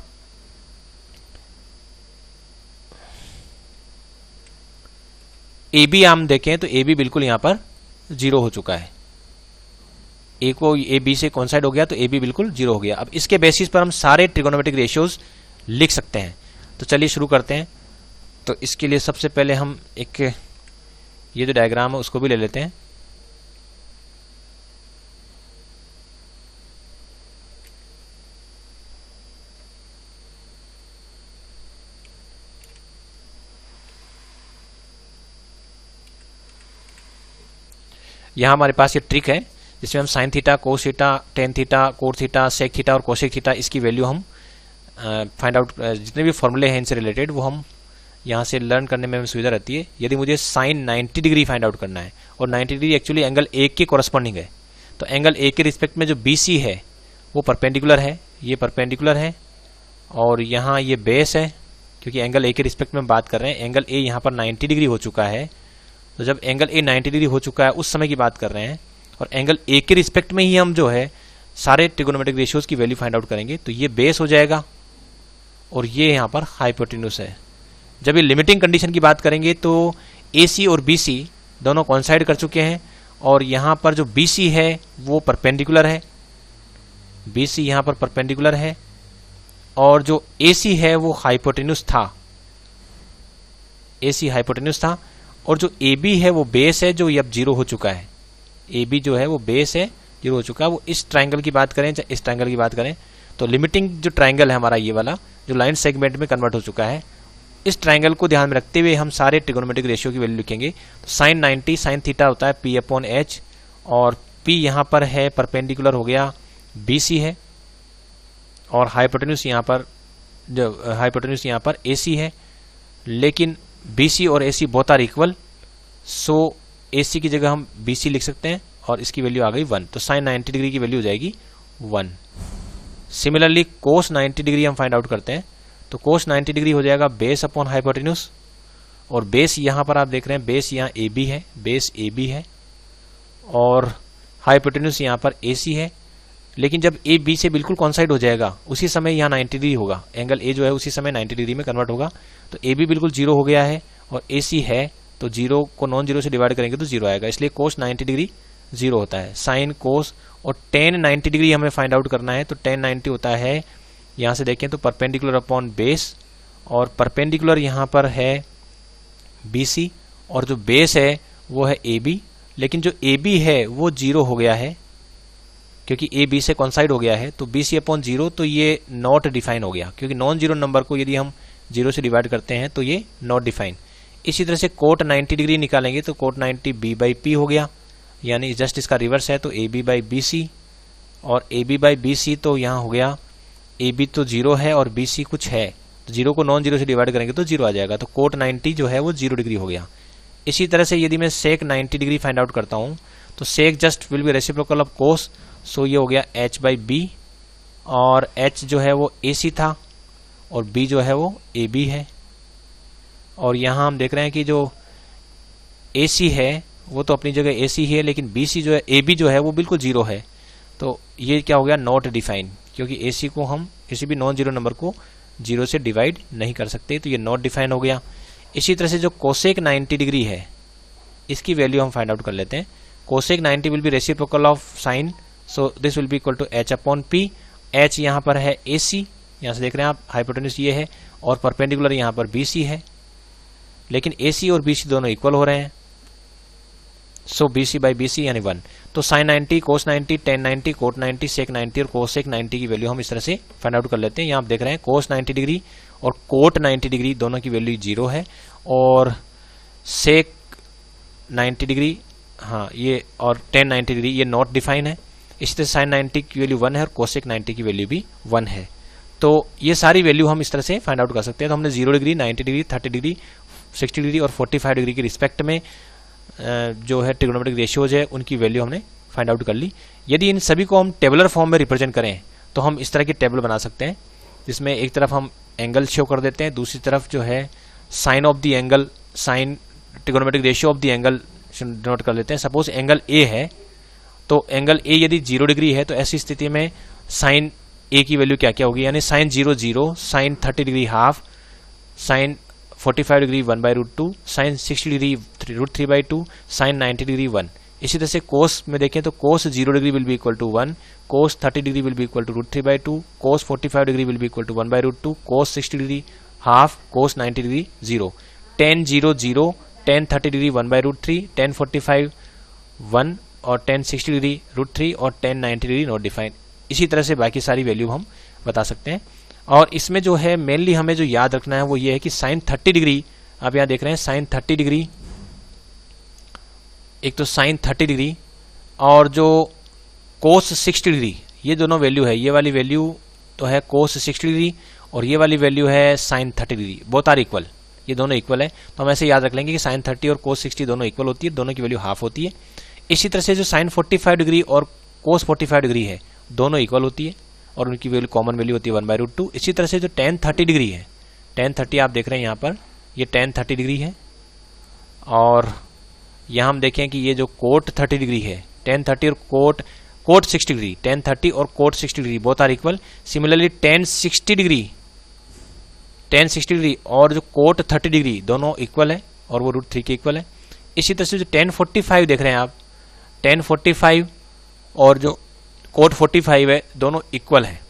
AB हम देखें तो AB बिल्कुल यहाँ पर जीरो हो चुका है। ए को ए बी से कोइंसाइड हो गया तो ए बी बिल्कुल जीरो हो गया। अब इसके बेसिस पर हम सारे ट्रिगोनोमेट्रिक रेशियोज लिख सकते हैं। तो चलिए शुरू करते हैं। तो इसके लिए सबसे पहले हम एक ये जो डायग्राम है उसको भी ले लेते हैं। यहाँ हमारे पास ये ट्रिक है जिसमें हम sine theta, cos theta, tan theta, cot theta, sec theta और कोसेक थीटा इसकी वैल्यू हम फाइंड आउट, जितने भी फॉर्मूले हैं इनसे रिलेटेड वो हम यहाँ से लर्न करने में सुविधा रहती है। यदि मुझे साइन 90 डिग्री फाइंड आउट करना है और 90 डिग्री एक्चुअली एंगल ए के कॉरस्पॉन्डिंग है, तो एंगल ए के रिस्पेक्ट में जो BC है वो परपेंडिकुलर है, ये परपेंडिकुलर है और यहाँ ये बेस है। क्योंकि एंगल ए के रिस्पेक्ट में बात कर रहे हैं, एंगल ए यहाँ पर 90 डिग्री हो चुका है। तो जब एंगल ए 90 डिग्री हो चुका है उस समय की बात कर रहे हैं और एंगल ए के रिस्पेक्ट में ही हम जो है सारे ट्रिगोनोमेट्रिक रेशियोज की वैल्यू फाइंड आउट करेंगे। तो ये बेस हो जाएगा और ये यहाँ पर हाइपोटेन्यूस है। जब ये लिमिटिंग कंडीशन की बात करेंगे तो AC और BC दोनों कोइंसाइड कर चुके हैं और यहाँ पर जो BC है वो परपेंडिकुलर है, BC यहाँ पर परपेंडिकुलर है और जो AC है वो हाइपोटेन्यूस था, AC हाइपोटेन्यूस था और जो AB है वो बेस है जो अब जीरो हो चुका है। AB जो है वो बेस है, जीरो हो चुका है। वो इस ट्राइंगल की बात करें चाहे इस ट्राइंगल की बात करें, तो लिमिटिंग जो ट्राइंगल है हमारा ये वाला जो लाइन सेगमेंट में कन्वर्ट हो चुका है, इस ट्राइंगल को ध्यान में रखते हुए हम सारे ट्रिगोनोमेट्रिक रेशियो की वैल्यू लिखेंगे। तो साइन 90 साइन थीटा होता है P/H और P यहाँ पर है परपेंडिकुलर हो गया BC है और हाइपोटेन्यूस यहाँ पर AC है, लेकिन BC और AC both are equal, so AC की जगह हम BC लिख सकते हैं और इसकी वैल्यू आ गई 1। तो साइन 90 डिग्री की वैल्यू हो जाएगी 1। सिमिलरली कोस 90 डिग्री हम फाइंड आउट करते हैं। तो कोस 90 डिग्री हो जाएगा बेस अपॉन हाइपोटेन्यूस और बेस यहाँ पर आप देख रहे हैं बेस यहाँ AB है, बेस AB है और हाइपोटेन्यूस यहाँ पर AC है। लेकिन जब A B से बिल्कुल कॉन्साइड हो जाएगा उसी समय यहाँ 90 डिग्री होगा, एंगल A जो है उसी समय 90 डिग्री में कन्वर्ट होगा। तो AB बिल्कुल जीरो हो गया है और AC है, तो जीरो को नॉन जीरो से डिवाइड करेंगे तो जीरो आएगा, इसलिए कोस 90 डिग्री जीरो होता है। साइन, कोस और टेन 90 डिग्री हमें फाइंड आउट करना है। तो टेन 90 होता है, यहाँ से देखें तो परपेंडिकुलर अपॉन बेस और परपेंडिकुलर यहाँ पर है BC और जो बेस है वो है AB, लेकिन जो AB है वो जीरो हो गया है क्योंकि A B से कॉन्साइड हो गया है। तो BC अपॉन जीरो, तो ये नॉट डिफाइन हो गया क्योंकि नॉन जीरो नंबर को यदि हम जीरो से डिवाइड करते हैं तो ये नॉट डिफाइन। इसी तरह से कोट 90 डिग्री निकालेंगे तो कोट 90 B/P हो गया, यानी जस्ट इसका रिवर्स है। तो AB/BC और AB/BC तो यहाँ हो गया AB तो जीरो है और BC कुछ है, तो जीरो को नॉन जीरो से डिवाइड करेंगे तो जीरो आ जाएगा। तो कोट 90 जो है वो 0 डिग्री हो गया। इसी तरह से यदि मैं सेक 90 डिग्री फाइंड आउट करता हूँ तो sec just will be reciprocal of cos, so ये हो गया H/B और H जो है वो AC था और B जो है वो AB है। और यहाँ हम देख रहे हैं कि जो AC है वो तो अपनी जगह AC ही है, लेकिन BC जो है AB जो है वो बिल्कुल जीरो है। तो ये क्या हो गया, नॉट डिफाइन, क्योंकि AC को हम किसी भी नॉन जीरो नंबर को जीरो से डिवाइड नहीं कर सकते, तो ये नॉट डिफाइन हो गया। इसी तरह से जो कोसेक 90 डिग्री है इसकी वैल्यू हम फाइंड आउट कर लेते हैं। Cosec 90 will be reciprocal of sine, so this will be equal to H/P। H यहाँ पर है AC, यहाँ से देख रहे हैं आप हाइपोटेन्यूस ये है और परपेंडिकुलर यहाँ पर BC है, लेकिन AC और BC दोनों इक्वल हो रहे हैं, सो BC/BC यानी 1। तो साइन 90, कोस 90, टेन 90, कोट 90, सेक 90 और कोसेक 90 की वैल्यू हम इस तरह से फाइंड आउट कर लेते हैं। यहाँ आप देख रहे हैं कोस 90 डिग्री और कोट 90 डिग्री दोनों की वैल्यू जीरो है और सेक 90 डिग्री, हाँ ये, और टेन 90 डिग्री ये नॉट डिफाइन है। इसी तरह साइन 90 की वैल्यू 1 है और कोसेक 90 की वैल्यू भी 1 है। तो ये सारी वैल्यू हम इस तरह से फाइंड आउट कर सकते हैं। तो हमने 0 डिग्री, 90 डिग्री, 30 डिग्री, 60 डिग्री और 45 डिग्री के रिस्पेक्ट में जो है ट्रिगोनोमेट्रिक रेशियोज है उनकी वैल्यू हमने फाइंड आउट कर ली। यदि इन सभी को हम टेबुलर फॉर्म में रिप्रेजेंट करें तो हम इस तरह की टेबल बना सकते हैं, जिसमें एक तरफ हम एंगल शो कर देते हैं, दूसरी तरफ जो है sine of the angle, sine trigonometric ratio of the angle note कर लेते हैं। सपोज एंगल ए है, तो एंगल ए यदि 0 डिग्री है तो ऐसी स्थिति में साइन ए की वैल्यू क्या क्या होगी, यानी sine 0 0, sine 30 degree half, sine 45 degree 1/√2, sine 60 degree √3/2, sine 90 degree 1। इसी तरह से कोस में देखें तो cos 0 degree will be equal to 1, cos 30 degree will be equal to √3/2, cos 45 degree will be equal to 1/√2, cos 60 degree half, cos 90 degree 0, tan 0 0, tan 30 degree 1/√3, tan 45 1 और tan 60 degree √3 और tan 90 degree not defined. इसी तरह से बाकी सारी value हम बता सकते हैं। और इसमें जो है मेनली हमें जो याद रखना है वो ये है कि sin 30 डिग्री, आप यहाँ देख रहे हैं sin 30 डिग्री, एक तो sin 30 डिग्री और जो cos 60 डिग्री, ये दोनों वैल्यू है, ये वाली वैल्यू तो है cos 60 डिग्री और ये वाली वैल्यू है sin 30 degree, both are equal, ये दोनों इक्वल है। तो हम ऐसे याद रख लेंगे कि sin 30 और cos 60 दोनों इक्वल होती है, दोनों की वैल्यू हाफ होती है। इसी तरह से जो sin 45 डिग्री और cos 45 डिग्री है दोनों इक्वल होती है और उनकी वैल्यू कॉमन वैल्यू होती है 1/√2। इसी तरह से जो tan 30 डिग्री है, tan 30 आप देख रहे हैं यहाँ पर, ये tan 30 डिग्री है और यहाँ हम देखें कि ये जो कोट 30 डिग्री है, tan 30 और कोट 60 डिग्री, tan 30 और cot 60 degree both are equal. Similarly tan 60 degree और जो कोट 30 डिग्री दोनों इक्वल है और वो √3 के इक्वल है। इसी तरह से जो tan 45 देख रहे हैं आप, tan 45 और जो कोट 45 है दोनों इक्वल है,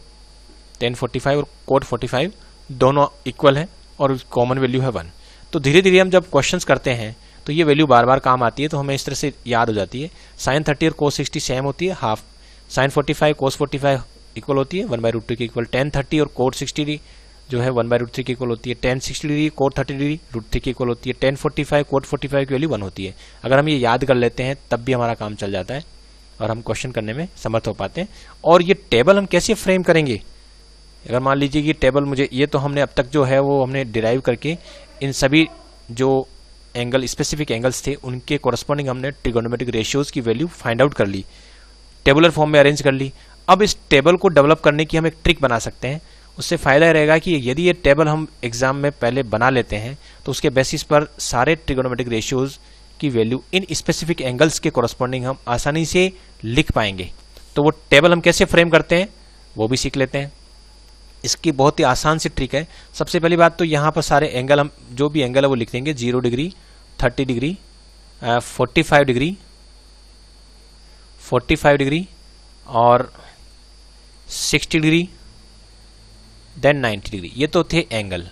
tan 45 और कोट 45 दोनों इक्वल है और कॉमन वैल्यू है 1। तो धीरे धीरे हम जब क्वेश्चंस करते हैं तो ये वैल्यू बार बार काम आती है, तो हमें इस तरह से याद हो जाती है। sin 30 और cos 60 सेम होती है, हाफ, sin 45 cos 45 इक्वल होती है 1/√2 के इक्वल, tan 30 और cot 60 जो है 1/√3 के इक्वल होती है, tan 60 डिग्री cot 30 डिग्री √3 के इक्वल होती है, tan 45 cot 45 की वैल्यू 1 होती है। अगर हम ये याद कर लेते हैं तब भी हमारा काम चल जाता है और हम क्वेश्चन करने में समर्थ हो पाते हैं। और ये टेबल हम कैसे फ्रेम करेंगे, अगर मान लीजिए कि टेबल मुझे, ये तो हमने अब तक जो है वो हमने डिराइव करके इन सभी जो एंगल, स्पेसिफिक एंगल्स थे उनके कोरस्पॉन्डिंग हमने ट्रिगोनोमेट्रिक रेशियोज की वैल्यू फाइंड आउट कर ली, टेबुलर फॉर्म में अरेंज कर ली। अब इस टेबल को डेवलप करने की हम एक ट्रिक बना सकते हैं। उससे फायदा रहेगा कि यदि ये टेबल हम एग्जाम में पहले बना लेते हैं तो उसके बेसिस पर सारे ट्रिगोनोमेट्रिक रेशियोज की वैल्यू इन स्पेसिफिक एंगल्स के कोरस्पॉन्डिंग हम आसानी से लिख पाएंगे। तो वो टेबल हम कैसे फ्रेम करते हैं वो भी सीख लेते हैं। इसकी बहुत ही आसान सी ट्रिक है। सबसे पहली बात तो यहाँ पर सारे एंगल, हम जो भी एंगल है वो लिख देंगे, 0 डिग्री, 30 डिग्री, 45 डिग्री, 45 डिग्री और 60 डिग्री, देन 90 डिग्री। ये तो थे एंगल,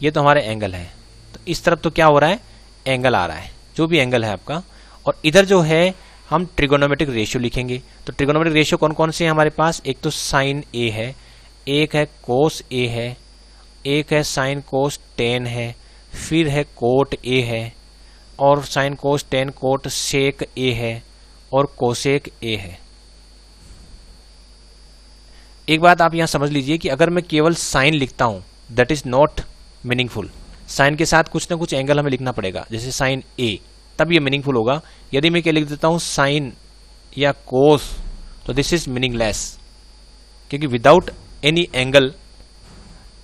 ये तो हमारे एंगल है। तो इस तरफ तो क्या हो रहा है, एंगल आ रहा है, जो भी एंगल है आपका। और इधर जो है हम ट्रिगोनोमेट्रिक रेशियो लिखेंगे। तो ट्रिगोनोमेट्रिक रेशियो कौन कौन से हैं हमारे पास, एक तो साइन ए है, एक है कोस ए है, एक है साइन कोस टेन है, फिर है कोट ए है और sine cos tan cot sec A है और कोसेक ए है। एक बात आप यहां समझ लीजिए कि अगर मैं केवल साइन लिखता हूं that is not meaningful. Sine के साथ कुछ ना कुछ एंगल हमें लिखना पड़ेगा, जैसे साइन ए, तब ये मीनिंगफुल होगा। यदि मैं क्या लिख देता हूं साइन या कोस, तो दिस इज मीनिंगलेस, क्योंकि without any angle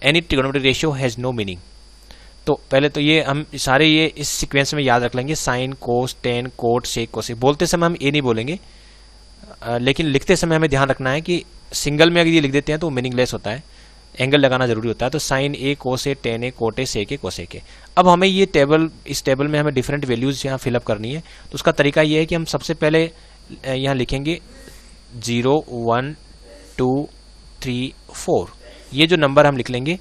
any trigonometric ratio has no meaning. तो पहले तो ये हम सारे ये इस सीक्वेंस में याद रख लेंगे, sine cos tan cot sec cosec. बोलते समय हम ए नहीं बोलेंगे, लेकिन लिखते समय हमें ध्यान रखना है कि सिंगल में अगर ये लिख देते हैं तो मीनिंगलेस होता है, एंगल लगाना जरूरी होता है। तो sine A cos A tan A cot A sec A cosec A. अब हमें ये टेबल, इस टेबल में हमें डिफरेंट वैल्यूज यहाँ फिलअप करनी है। तो उसका तरीका ये है कि हम सबसे पहले यहाँ लिखेंगे 0 1 2 3 4। ये जो नंबर हम लिख लेंगे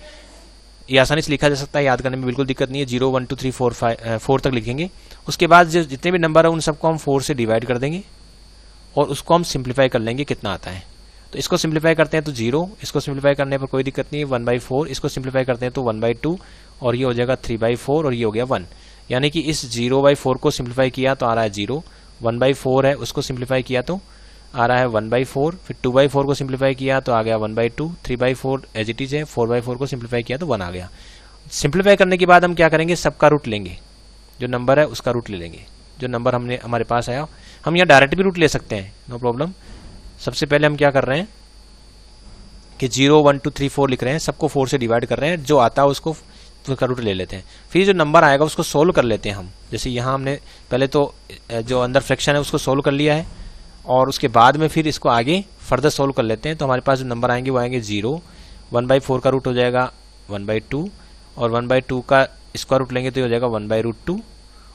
ये आसानी से लिखा जा सकता है, याद करने में बिल्कुल दिक्कत नहीं है। 0 1 2 3 4 5 4 तक लिखेंगे। उसके बाद जितने भी नंबर है उन सबको हम 4 से डिवाइड कर देंगे और उसको हम सिंप्लीफाई कर लेंगे कितना आता है। तो इसको सिंप्लीफाई करते हैं तो 0, इसको सिंप्लीफाई करने पर कोई दिक्कत नहीं है 1/4, इसको सिंप्लीफाई करते हैं तो 1/2 और ये हो जाएगा 3/4 और ये हो गया 1। यानी कि इस 0/4 को सिंप्लीफाई किया तो आ रहा है 0, 1/4 है उसको सिंप्लीफाई किया तो आ रहा है 1/4, फिर 2/4 को सिंप्लीफाई किया तो आ गया 1/2, 3/4 एज इट इज है, 4/4 को सिंप्लीफाई किया तो 1 आ गया। सिंप्लीफाई करने के बाद हम क्या करेंगे, सबका रूट लेंगे, जो नंबर है उसका रूट ले लेंगे, जो नंबर हमारे पास आया। हम यहाँ डायरेक्ट भी रूट ले सकते हैं, नो प्रॉब्लम। सबसे पहले हम क्या कर रहे हैं कि 0 1 2 3 4 लिख रहे हैं, सबको 4 से डिवाइड कर रहे हैं, जो आता है उसको उसका रूट ले लेते हैं। फिर जो नंबर आएगा उसको सोल्व कर लेते हैं हम। जैसे यहाँ हमने पहले तो जो अंदर फ्रैक्शन है उसको सोल्व कर लिया है और उसके बाद में फिर इसको आगे फर्दर सोल्व कर लेते हैं। तो हमारे पास जो नंबर आएंगे वो आएंगे 0, 1/4 का रूट हो जाएगा 1/2 और 1/2 का इसका रूट लेंगे तो हो जाएगा 1/√2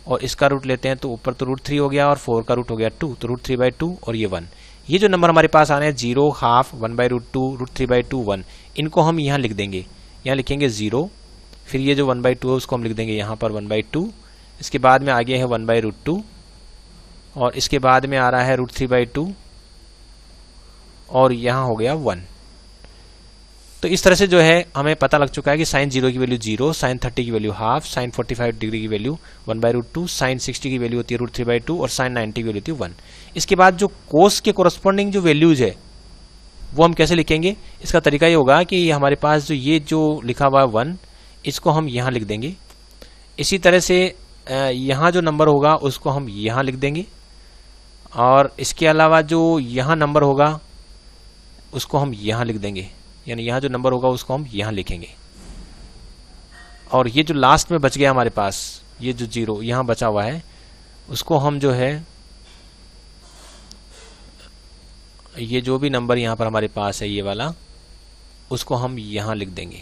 और इसका रूट लेते हैं तो ऊपर तो √3 हो गया और 4 का रूट हो गया 2, तो √3/2 और ये 1। ये जो नंबर हमारे पास आ रहे हैं 0, हाफ, 1/√2, √3/2, 1, इनको हम यहाँ लिख देंगे। यहाँ लिखेंगे 0, फिर ये जो 1/2 है उसको हम लिख देंगे यहाँ पर 1/2, इसके बाद में आ गया है 1/√2 और इसके बाद में आ रहा है √3/2 और यहाँ हो गया 1। तो इस तरह से जो है हमें पता लग चुका है कि sin 0 की वैल्यू 0, sin 30 की वैल्यू हाफ, sin 45 डिग्री की वैल्यू 1/√2, sin 60 की वैल्यू होती है √3/2 और sin 90 की वैल्यू होती है 1। इसके बाद जो कोस के कोरस्पॉन्डिंग जो वैल्यूज है वो हम कैसे लिखेंगे? इसका तरीका ये होगा कि हमारे पास जो ये जो लिखा हुआ है 1, इसको हम यहाँ लिख देंगे। इसी तरह से यहाँ जो नंबर होगा उसको हम यहाँ लिख देंगे और इसके अलावा जो यहाँ नंबर होगा उसको हम यहाँ लिख देंगे, यानी यहाँ जो नंबर होगा उसको हम यहाँ लिखेंगे। और ये जो लास्ट में बच गया हमारे पास, ये जो 0 यहाँ बचा हुआ है, उसको हम जो है ये जो भी नंबर यहाँ पर हमारे पास है ये वाला, उसको हम यहाँ लिख देंगे।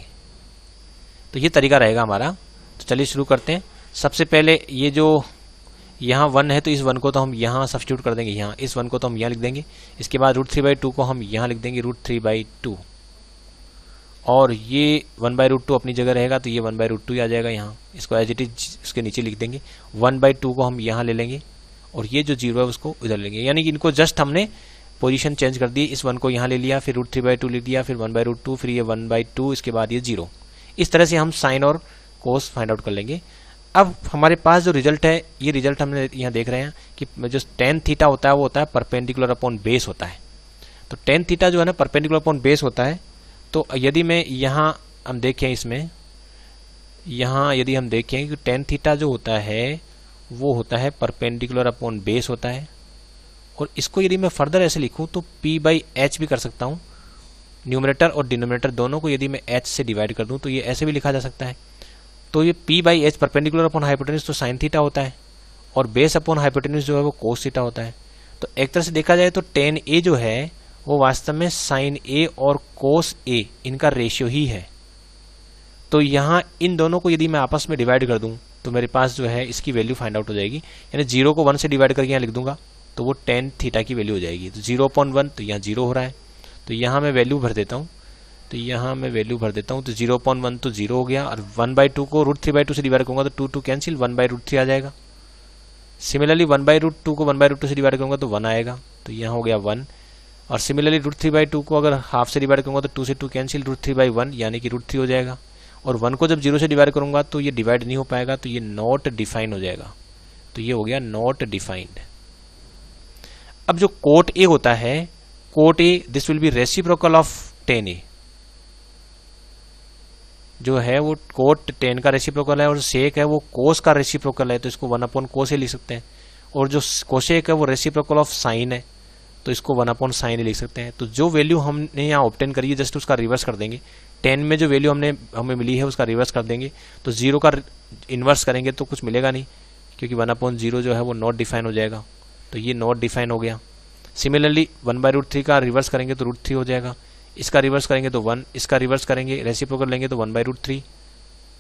तो ये तरीका रहेगा हमारा। तो चलिए शुरू करते हैं। सबसे पहले ये जो यहाँ 1 है तो इस 1 को तो हम यहाँ सब्स्टिट्यूट कर देंगे, यहाँ इस 1 को तो हम यहाँ लिख देंगे। इसके बाद √3/2 को हम यहाँ लिख देंगे √3/2 और ये 1/√2 अपनी जगह रहेगा तो ये 1/√2 ही आ जाएगा यहाँ। इसको एज इट इज इसके नीचे लिख देंगे। 1/2 को हम यहाँ ले लेंगे और ये जो 0 है उसको उधर लेंगे, यानी कि इनको जस्ट हमने पोजीशन चेंज कर दी। इस 1 को यहाँ ले लिया, फिर √3/2 लिख दिया, फिर 1/√2, फिर ये 1/2, इसके बाद ये 0। इस तरह से हम साइन और कोस फाइंड आउट कर लेंगे। अब हमारे पास जो रिजल्ट है, ये रिजल्ट हमने यहाँ देख रहे हैं कि जो tan थीटा होता है वो होता है परपेंडिकुलर अपॉन बेस होता है। तो tan थीटा जो है ना परपेंडिकुलर अपॉन बेस होता है। तो यदि मैं यहाँ हम देखें, इसमें यहाँ यदि हम देखें कि tan थीटा जो होता है वो होता है परपेंडिकुलर अपॉन बेस होता है। और इसको यदि मैं फर्दर ऐसे लिखूँ तो p/h भी कर सकता हूँ। न्यूमरेटर और डिनोमिनेटर दोनों को यदि मैं h से डिवाइड कर दूँ तो ये ऐसे भी लिखा जा सकता है। तो ये p/h परपेंडिकुलर अपॉन हाइपोटेन्यूज तो साइन थीटा होता है और बेस अपॉन हाइपोटेन्यूज जो है वो कोस थीटा होता है। तो एक तरह से देखा जाए तो tan a जो है वो वास्तव में साइन a और कोस a इनका रेशियो ही है। तो यहाँ इन दोनों को यदि मैं आपस में डिवाइड कर दूं तो मेरे पास जो है इसकी वैल्यू फाइंड आउट हो जाएगी। यानी 0 को 1 से डिवाइड करके यहाँ लिख दूंगा तो वो tan थीटा की वैल्यू हो जाएगी। तो 0/1 तो यहाँ 0 हो रहा है, तो यहाँ मैं वैल्यू भर देता हूँ। तो यहाँ मैं वैल्यू भर देता हूँ। तो 0/1 तो 0 हो गया और 1/2 को √3/2 से डिवाइड करूँगा तो 2 कैंसिल, 1/√3 आ जाएगा। सिमिलरली 1/√2 को 1/√2 से डिवाइड करूँगा तो 1 आएगा, तो यहाँ हो गया 1। और सिमिलरली √3/2 को अगर हाफ से डिवाइड करूँगा तो 2 से 2 कैंसिल, √3/1 यानी कि √3 हो जाएगा। और 1 को जब 0 से डिवाइड करूँगा तो ये डिवाइड नहीं हो पाएगा, तो ये नॉट डिफाइन हो जाएगा। तो ये हो गया नॉट डिफाइंड। अब जो कोट ए होता है, cot A this will be reciprocal of tan a, जो है वो कोट tan का रेसिप्रोकल है और सेक है वो कोस का रेसिप्रोकल है, तो इसको 1/cos लिख सकते हैं। और जो कोसेक है वो रेसिप्रोकल ऑफ साइन है, तो इसको 1/sin लिख सकते हैं। तो जो वैल्यू हमने यहाँ ऑब्टेन करी है जस्ट उसका रिवर्स कर देंगे। tan में जो वैल्यू हमें मिली है उसका रिवर्स कर देंगे। तो 0 का इन्वर्स करेंगे तो कुछ मिलेगा नहीं, क्योंकि 1/0 जो है वो नॉट डिफाइन हो जाएगा, तो ये नॉट डिफाइन हो गया। सिमिलरली 1/√3 का रिवर्स करेंगे तो √3 हो जाएगा, इसका रिवर्स करेंगे तो 1, इसका रिवर्स करेंगे रेसिप्रोकल लेंगे तो 1/√3,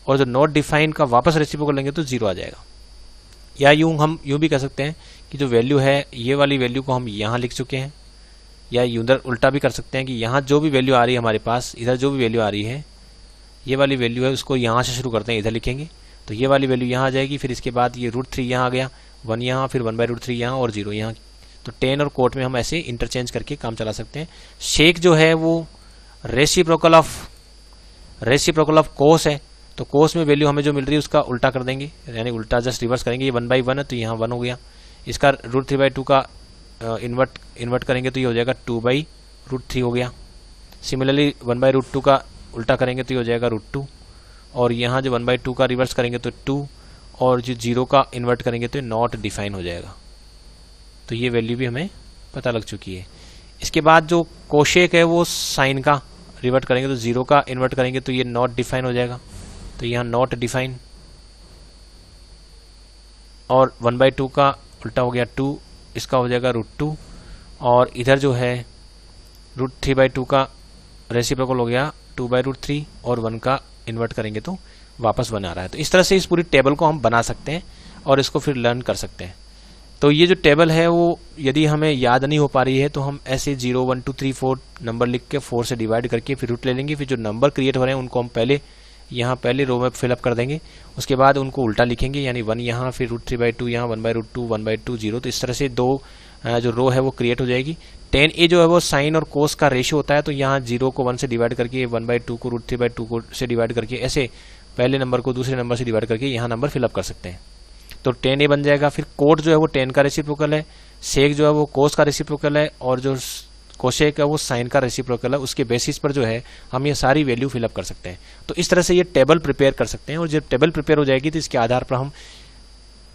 और जो नॉट डिफाइन का वापस रेसिप्रोकल लेंगे तो 0 आ जाएगा। या हम यूँ भी कह सकते हैं कि जो वैल्यू है ये वाली वैल्यू को हम यहाँ लिख चुके हैं, या उधर उल्टा भी कर सकते हैं कि यहाँ जो भी वैल्यू आ रही है हमारे पास, इधर जो भी वैल्यू आ रही है ये वाली वैल्यू है उसको यहाँ से शुरू करते हैं, इधर लिखेंगे तो ये वाली वैल्यू यहाँ आ जाएगी। फिर इसके बाद ये √3 यहाँ आ गया, 1 यहाँ, फिर 1/√3 यहाँ और 0 यहाँ। तो tan और कोट में हम ऐसे इंटरचेंज करके काम चला सकते हैं। शेक जो है वो रेसिप्रोकल ऑफ कोस है, तो कोस में वैल्यू हमें जो मिल रही है उसका उल्टा कर देंगे, यानी उल्टा जस्ट रिवर्स करेंगे। ये 1/1 है तो यहाँ 1 हो गया, इसका √3/2 का इन्वर्ट करेंगे तो ये हो जाएगा 2/√3 हो गया। सिमिलरली 1/√2 का उल्टा करेंगे तो ये हो जाएगा √2, और यहाँ जो 1/2 का रिवर्स करेंगे तो 2, और जो 0 का इन्वर्ट करेंगे तो नॉट डिफाइन हो जाएगा। तो ये वैल्यू भी हमें पता लग चुकी है। इसके बाद जो कोशेक है वो साइन का रिवर्ट करेंगे तो 0 का इन्वर्ट करेंगे तो ये नॉट डिफाइन हो जाएगा, तो यहाँ नॉट डिफाइन। और 1/2 का उल्टा हो गया 2, इसका हो जाएगा √2, और इधर जो है √3/2 का रेसिप्रोकल हो गया 2/√3, और 1 का इन्वर्ट करेंगे तो वापस 1 आ रहा है। तो इस तरह से इस पूरी टेबल को हम बना सकते हैं। और इसको फिर लर्न कर सकते हैं। तो ये जो टेबल है वो यदि हमें याद नहीं हो पा रही है तो हम ऐसे 0 1 2 3 4 नंबर लिख के 4 से डिवाइड करके फिर रूट ले लेंगे। फिर जो नंबर क्रिएट हो रहे हैं उनको हम पहले यहाँ पहले रो में फिलअप कर देंगे, उसके बाद उनको उल्टा लिखेंगे, यानी 1 यहाँ, फिर √3/2 यहाँ, 1/√2 1/2 0। तो इस तरह से दो जो रो है वो क्रिएट हो जाएगी। tan a जो है वो साइन और कोस का रेशियो होता है, तो यहाँ 0 को 1 से डिवाइड करके, 1/2 को √3/2 को से डिवाइड करके, ऐसे पहले नंबर को दूसरे नंबर से डिवाइड करके यहाँ नंबर फिलअप कर सकते हैं। तो tan a बन जाएगा। फिर कोट जो है वो tan का रेसिप्रोकल है, सेक जो है वो कोस का रेसिप्रोकल है, और जो कोशेक है वो साइन का रेसिप्रोकल है। उसके बेसिस पर जो है हम ये सारी वैल्यू फिलअप कर सकते हैं। तो इस तरह से ये टेबल प्रिपेयर कर सकते हैं, और जब टेबल प्रिपेयर हो जाएगी तो इसके आधार पर हम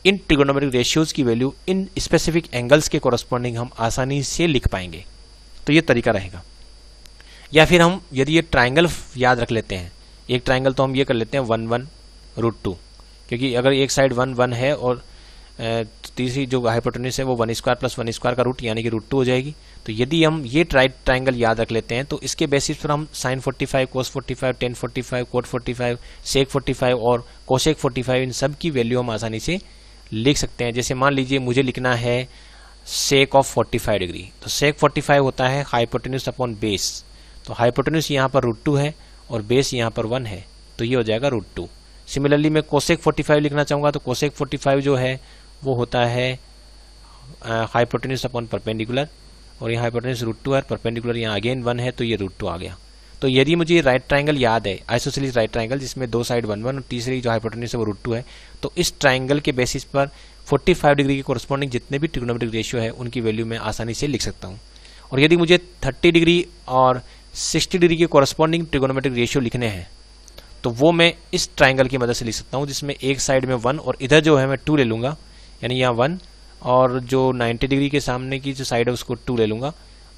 इन ट्रिगोनोमेट्रिक रेशियोज की वैल्यू इन स्पेसिफिक एंगल्स के कोरस्पॉन्डिंग हम आसानी से लिख पाएंगे। तो ये तरीका रहेगा। या फिर हम यदि ये ट्राइंगल याद रख लेते हैं, एक ट्राइंगल तो हम ये कर लेते हैं 1 1 √2, क्योंकि अगर एक साइड 1 1 है और तीसरी जो हाइपोटेन्यूज है वो 1² + 1² का रूट यानी कि √2 हो जाएगी। तो यदि हम ये ट्राइंगल याद रख लेते हैं तो इसके बेसिस पर हम sin 45, cos 45, tan 45, cot 45, sec 45 और cosec 45 इन सब की वैल्यू हम आसानी से लिख सकते हैं। जैसे मान लीजिए मुझे लिखना है sec ऑफ 45 डिग्री, तो sec 45 होता है हाइपोटेन्यूज अपॉन बेस। तो हाइपोटेन्यूज यहाँ पर √2 है और बेस यहाँ पर 1 है, तो ये हो जाएगा √2। सिमिलरली मैं cosec 45 लिखना चाहूँगा तो cosec 45 जो है वो होता है हाइपोटेन्यूज अपॉन परपेंडिकुलर, और यहाँ हाइपोटेन्यूज √2 है, परपेंडिकुलर यहाँ अगेन 1 है, तो ये √2 आ गया। तो यदि मुझे राइट ट्राइंगल याद है, आइसोसेलेस राइट ट्राइंगल जिसमें दो साइड 1 1 और तीसरी जो हाइपोटेन्यूज है वो √2 है, तो इस ट्राइंगल के बेसिस पर 45 डिग्री के कोरस्पॉन्डिंग जितने भी ट्रिगोनोमेट्रिक रेशियो है उनकी वैल्यू मैं आसानी से लिख सकता हूँ। और यदि मुझे 30 डिग्री और 60 डिग्री के कोरस्पॉन्डिंग ट्रिगोनोमेट्रिक रेशियो लिखने हैं तो वो मैं इस ट्राइंगल की मदद से लिख सकता हूँ, जिसमें एक साइड में 1 और इधर जो है मैं 2 ले लूँगा, यानी यहाँ 1, और जो 90 डिग्री के सामने की जो साइड है उसको 2 ले लूँगा,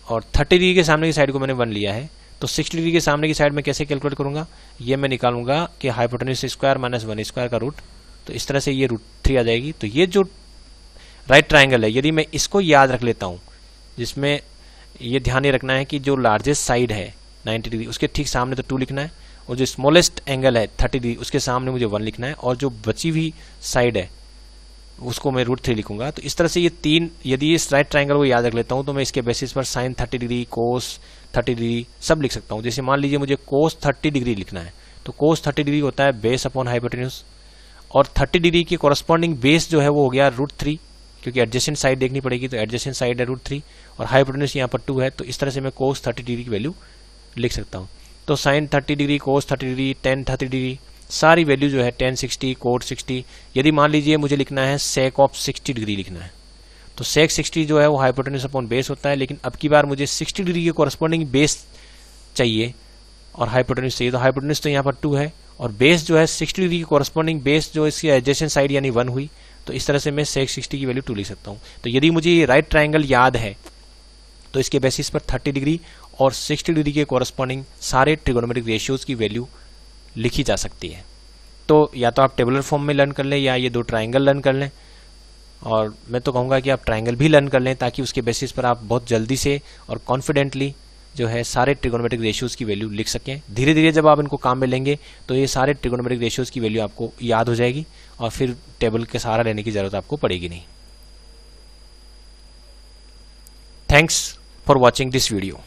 और 30 डिग्री के सामने की साइड को मैंने 1 लिया है। तो 60 डिग्री के सामने की साइड में कैसे कैलकुलेट करूँगा, ये मैं निकालूंगा कि हाइपोटेन्यूज स्क्वायर माइनस 1² का रूट, तो इस तरह से ये √3 आ जाएगी। तो ये जो राइट ट्राइंगल है यदि मैं इसको याद रख लेता हूँ, जिसमें ये ध्यान ही रखना है कि जो लार्जेस्ट साइड है 90 डिग्री उसके ठीक सामने तो 2 लिखना है, और जो स्मॉलेस्ट एंगल है 30 डिग्री उसके सामने मुझे 1 लिखना है, और जो बची हुई साइड है उसको मैं √3 लिखूंगा। तो इस तरह से ये तीन, यदि इस राइट ट्राइंगल को याद रख लेता हूँ तो मैं इसके बेसिस पर साइन 30 डिग्री, कोस 30 डिग्री सब लिख सकता हूँ। जैसे मान लीजिए मुझे कोस 30 डिग्री लिखना है, तो कोस 30 डिग्री होता है बेस अपॉन हाइपोटेन्यूज, और 30 डिग्री की कोरस्पॉन्डिंग बेस जो है वो हो गया √3, क्योंकि एडजेसेंट साइड देखनी पड़ेगी, तो एडजेसेंट साइड है √3 और हाइपोटेन्यूज यहाँ पर 2 है। तो इस तरह से मैं कोस 30 डिग्री की वैल्यू लिख सकता हूँ। तो साइन 30 डिग्री, कोस 30 डिग्री, टेन 30 डिग्री सारी वैल्यू जो है tan 60, कोट 60। यदि मान लीजिए मुझे लिखना है सेक ऑफ 60 डिग्री लिखना है, तो सेक 60 जो है वो हाइपोटेन्यूज अपॉन बेस होता है, लेकिन अब की बार मुझे 60 डिग्री के कोरस्पॉन्डिंग बेस चाहिए और हाइपोटेन्यूज चाहिए। तो हाइपोटेन्यूज तो यहाँ पर 2 है, और बेस जो है 60 डिग्री की कोरस्पॉन्डिंग बेस जो इसकी एडजेसेंट साइड यानी 1 हुई, तो इस तरह से मैं सेक 60 की वैल्यू 2 लिख सकता हूँ। तो यदि मुझे ये राइट ट्राइंगल याद है तो इसके बेसिस पर 30 डिग्री और 60 डिग्री के कोरस्पॉन्डिंग सारे ट्रिगोनोमेट्रिक रेशियोज की वैल्यू लिखी जा सकती है। तो या तो आप टेबुलर फॉर्म में लर्न कर लें या ये दो ट्राइंगल लर्न कर लें, और मैं तो कहूँगा कि आप ट्राइंगल भी लर्न कर लें, ताकि उसके बेसिस पर आप बहुत जल्दी से और कॉन्फिडेंटली जो है सारे ट्रिगोनोमेट्रिक रेशियोज की वैल्यू लिख सकें। धीरे धीरे जब आप इनको काम में लेंगे तो ये सारे ट्रिगोनोमेट्रिक रेशियोज की वैल्यू आपको याद हो जाएगी, और फिर टेबल के सहारा लेने की जरूरत आपको पड़ेगी नहीं। Thanks for watching this video.